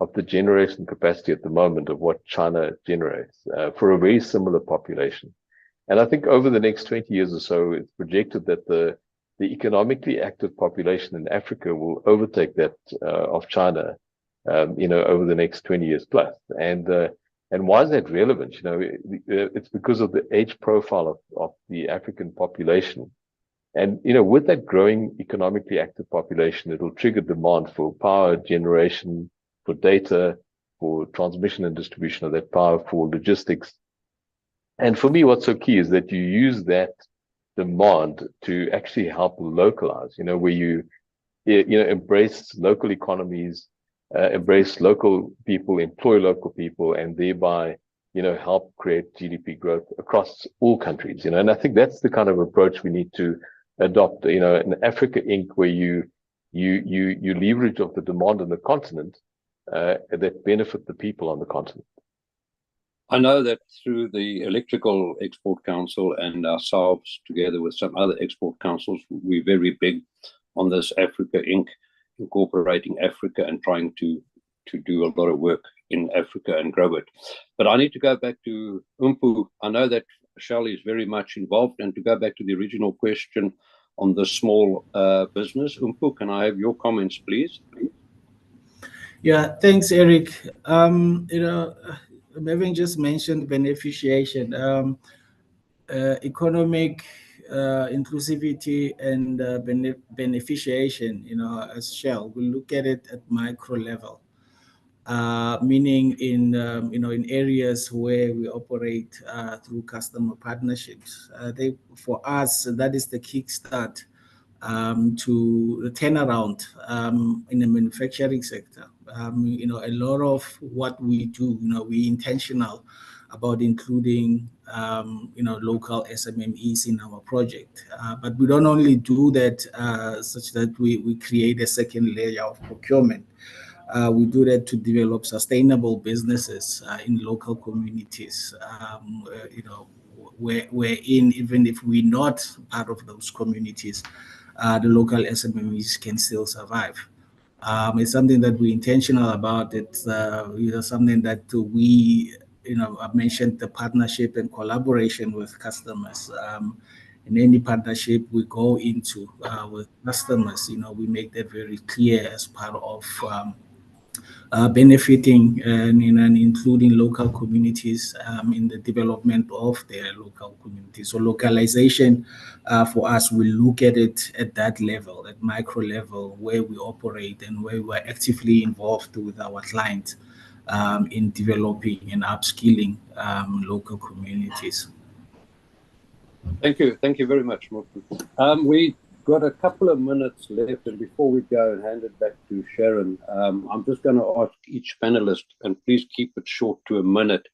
Speaker 6: of the generation capacity at the moment of what China generates for a very similar population. And I think over the next 20 years or so, it's projected that the economically active population in Africa will overtake that of China. Over the next 20 years plus. And why is that relevant? It's because of the age profile of the African population. And, with that growing economically active population, it'll trigger demand for power generation, for data, for transmission and distribution of that power, for logistics. And for me, what's so key is that you use that demand to actually help localize, where you embrace local economies, embrace local people, employ local people, and thereby help create GDP growth across all countries, and I think that's the kind of approach we need to adopt, in Africa Inc., where you leverage off the demand on the continent that benefit the people on the continent.
Speaker 3: I know that through the Electrical Export Council and ourselves, together with some other export councils, we're very big on this Africa Inc., incorporating Africa and trying to do a lot of work in Africa and grow it. But I need to go back to Umpu. I know that Shell is very much involved, and to go back to the original question on the small business, Umpu, can I have your comments, please?
Speaker 5: Yeah, thanks, Eric. Having just mentioned beneficiation, economic inclusivity and beneficiation, as Shell, we look at it at micro level. Meaning in areas where we operate through customer partnerships. For us, that is the kickstart to the turnaround in the manufacturing sector. A lot of what we do, we're intentional about including local SMMEs in our project. But we don't only do that such that we create a second layer of procurement. We do that to develop sustainable businesses in local communities, wherein even if we're not part of those communities, the local SMEs can still survive. It's something that we're intentional about. It's something that we, I've mentioned the partnership and collaboration with customers. In any partnership we go into with customers, we make that very clear as part of benefiting and including local communities in the development of their local communities. So localization for us, we look at it at that level, at micro level, where we operate and where we're actively involved with our clients in developing and upskilling local communities.
Speaker 3: Thank you very much, Mopu. We got a couple of minutes left, and before we go and hand it back to Sharon, I'm just going to ask each panelist, and please keep it short to a minute.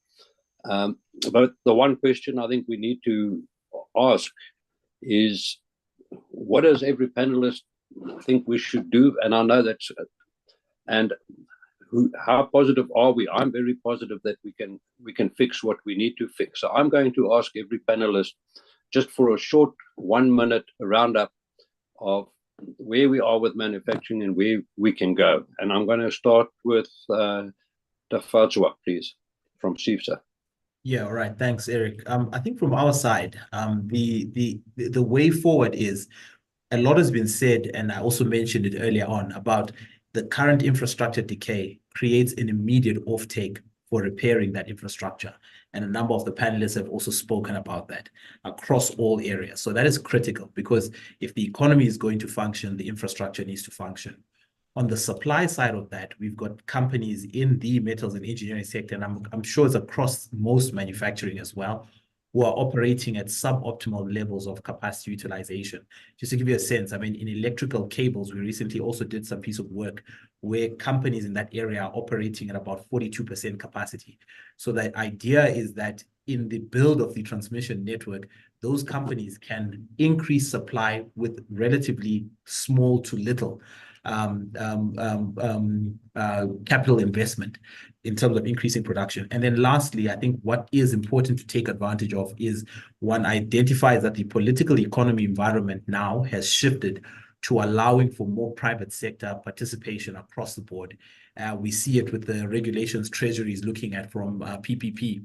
Speaker 3: But the one question I think we need to ask is, what does every panelist think we should do? And I know that's, and how positive are we? I'm very positive that we can fix what we need to fix. So I'm going to ask every panelist just for a short 1 minute roundup of where we are with manufacturing and where we can go. And I'm going to start with Dafatswa, please, from CIFSA.
Speaker 7: Yeah, all right. Thanks, Eric. I think from our side, the way forward is, a lot has been said, and I also mentioned it earlier on, about the current infrastructure decay creates an immediate offtake for repairing that infrastructure. And a number of the panelists have also spoken about that across all areas. So that is critical, because if the economy is going to function, the infrastructure needs to function. On the supply side of that, we've got companies in the metals and engineering sector, and I'm sure it's across most manufacturing as well, who are operating at suboptimal levels of capacity utilization. Just to give you a sense, I mean, in electrical cables, we recently also did some piece of work where companies in that area are operating at about 42% capacity. So the idea is that in the build of the transmission network, those companies can increase supply with relatively small to little capital investment in terms of increasing production. And then lastly, I think what is important to take advantage of is, one identifies that the political economy environment now has shifted to allowing for more private sector participation across the board. We see it with the regulations Treasury is looking at from PPP,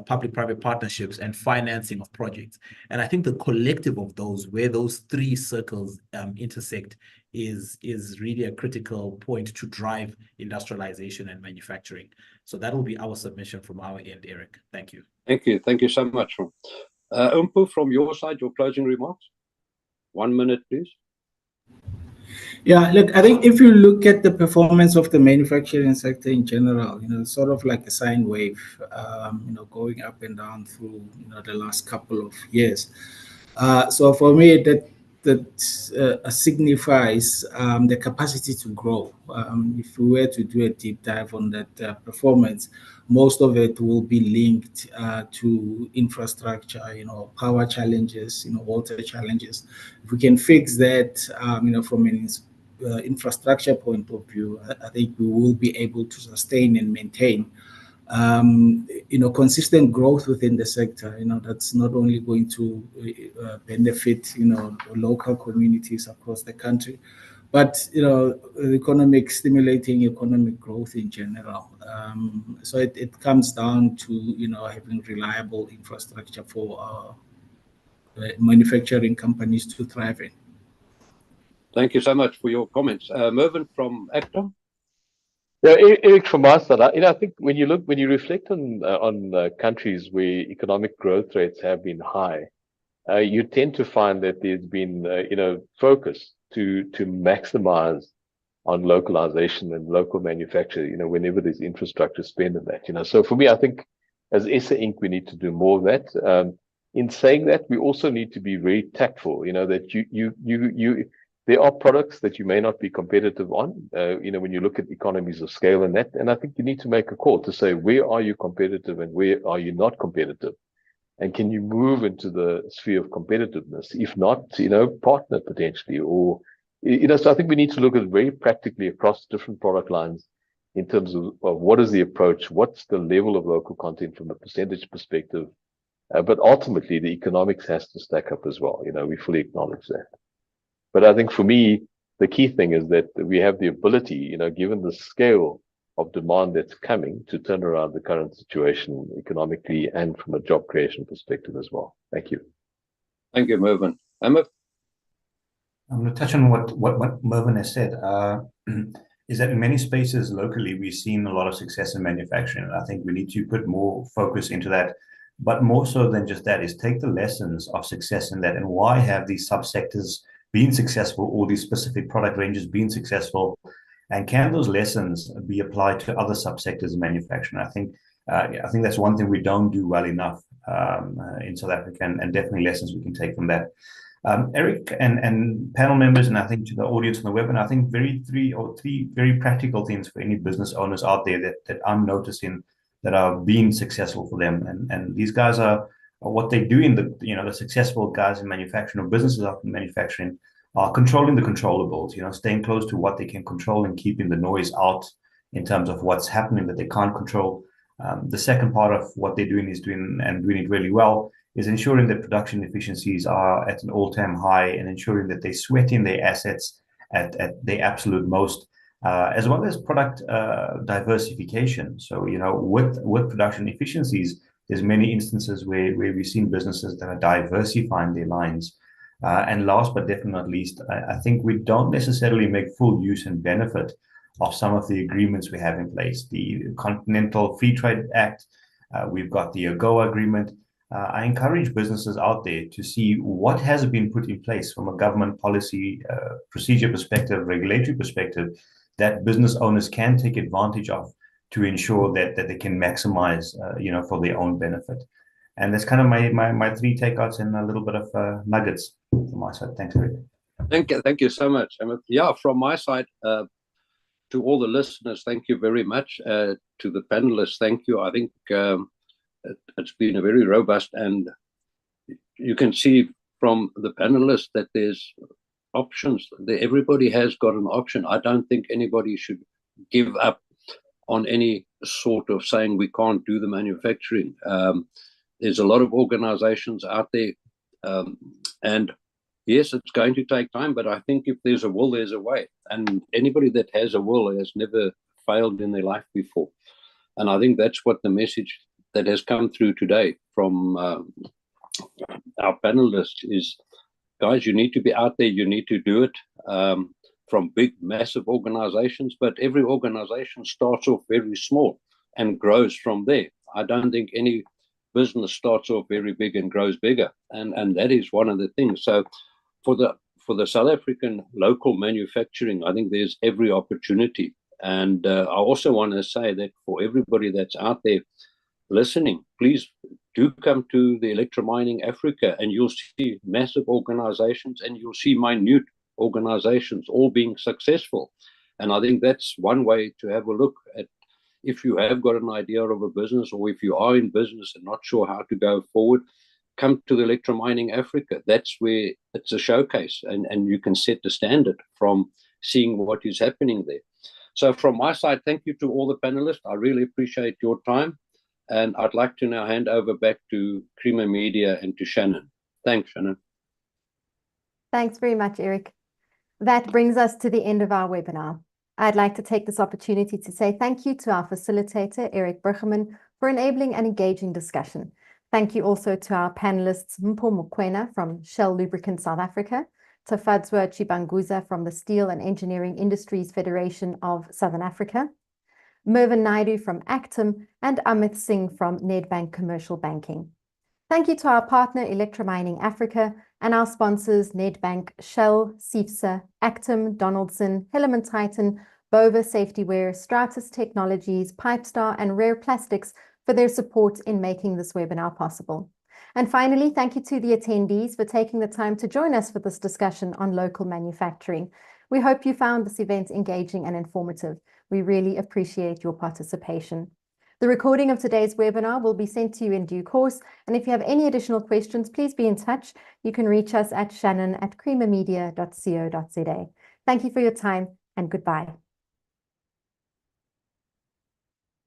Speaker 7: public-private partnerships, and financing of projects. And I think the collective of those, where those three circles intersect, is really a critical point to drive industrialization and manufacturing. So that will be our submission from our end, Eric. Thank you.
Speaker 3: Thank you. Thank you so much. Umpu, from your side, your closing remarks. 1 minute, please.
Speaker 5: Yeah, look, I think if you look at the performance of the manufacturing sector in general, sort of like a sine wave, going up and down through, the last couple of years. So for me, that that signifies the capacity to grow. If we were to do a deep dive on that performance, most of it will be linked to infrastructure, power challenges, water challenges. If we can fix that, from an infrastructure point of view, I think we will be able to sustain and maintain consistent growth within the sector. That's not only going to benefit, local communities across the country, but, stimulating economic growth in general. So it comes down to, having reliable infrastructure for manufacturing companies to thrive in.
Speaker 3: Thank you so much for your comments. Mervyn from Acton.
Speaker 6: Yeah, Eric, from my side, I think when you reflect on countries where economic growth rates have been high, you tend to find that there's been focus to maximize on localization and local manufacture. Whenever there's infrastructure spend in that. So for me, I think as SA Inc. we need to do more of that. In saying that, we also need to be very tactful. That you there are products that you may not be competitive on, when you look at economies of scale and that. And I think you need to make a call to say, where are you competitive and where are you not competitive? And can you move into the sphere of competitiveness? If not, partner potentially. Or, so I think we need to look at it very practically across different product lines in terms of what is the approach, what's the level of local content from a percentage perspective. But ultimately, the economics has to stack up as well. We fully acknowledge that. But I think for me, the key thing is that we have the ability, given the scale of demand that's coming, to turn around the current situation economically and from a job creation perspective as well. Thank you.
Speaker 3: Thank you, Mervyn. Emma?
Speaker 4: I'm going to touch on what Mervyn has said. Is that in many spaces locally, we've seen a lot of success in manufacturing. And I think we need to put more focus into that. But more so than just that is take the lessons of success in that, and why have these subsectors been successful, or these specific product ranges been successful, and can those lessons be applied to other subsectors in manufacturing? I think that's one thing we don't do well enough in South Africa, and definitely lessons we can take from that. Eric and panel members, and I think to the audience on the webinar, I think three very practical things for any business owners out there that I'm noticing that are being successful for them, and these guys are what they do in the successful guys in manufacturing, or businesses out in manufacturing, are controlling the controllables, staying close to what they can control and keeping the noise out in terms of what's happening that they can't control. The second part of what they're doing doing it really well is ensuring that production efficiencies are at an all-time high, and ensuring that they're sweating their assets at their absolute most, as well as product diversification. So, with production efficiencies, there's many instances where we've seen businesses that are diversifying their lines. And last but definitely not least, I think we don't necessarily make full use and benefit of some of the agreements we have in place. The Continental Free Trade Act, we've got the AGOA agreement. I encourage businesses out there to see what has been put in place from a government policy, procedure perspective, regulatory perspective, that business owners can take advantage of to ensure that they can maximize, for their own benefit. And that's kind of my three takeouts and a little bit of nuggets from my side. Thanks, Eric.
Speaker 3: Thank you so much. Yeah, from my side, to all the listeners, thank you very much. To the panelists, thank you. I think it's been a very robust, and you can see from the panelists that there's options. Everybody has got an option. I don't think anybody should give up on any sort of saying we can't do the manufacturing. There's a lot of organizations out there, and yes, it's going to take time, but I think if there's a will, there's a way. And anybody that has a will has never failed in their life before. And I think that's what the message that has come through today from our panelists is, guys, you need to be out there, you need to do it. From big, massive organizations, but every organization starts off very small and grows from there. I don't think any business starts off very big and grows bigger, and that is one of the things. So for the South African local manufacturing, I think there's every opportunity. And I also want to say that for everybody that's out there listening, please do come to the Electra Mining Africa, and you'll see massive organizations and you'll see minute organizations all being successful. And I think that's one way to have a look at, if you have got an idea of a business, or if you are in business and not sure how to go forward, come to the Electra Mining Africa. That's where it's a showcase, and you can set the standard from seeing what is happening there. So from my side, thank you to all the panelists. I really appreciate your time. And I'd like to now hand over back to Creamer Media and to Shannon. Thanks, Shannon.
Speaker 1: Thanks very much, Eric. That brings us to the end of our webinar. I'd like to take this opportunity to say thank you to our facilitator, Eric Burgerman, for enabling an engaging discussion. Thank you also to our panelists, Mpho Mokoena from Shell Lubricants South Africa, Tafadzwa Chibanguza from the Steel and Engineering Industries Federation of Southern Africa, Mervyn Naidu from Actum, and Amit Singh from Nedbank Commercial Banking. Thank you to our partner, Electra Mining Africa, and our sponsors, Nedbank, Shell, CIFSA, Actum, Donaldson, Hillman Titan, Bova Safetyware, Stratus Technologies, Pipestar, and Rare Plastics for their support in making this webinar possible. And finally, thank you to the attendees for taking the time to join us for this discussion on local manufacturing. We hope you found this event engaging and informative. We really appreciate your participation. The recording of today's webinar will be sent to you in due course. And if you have any additional questions, please be in touch. You can reach us at shannon@creamermedia.co.za. Thank you for your time and goodbye.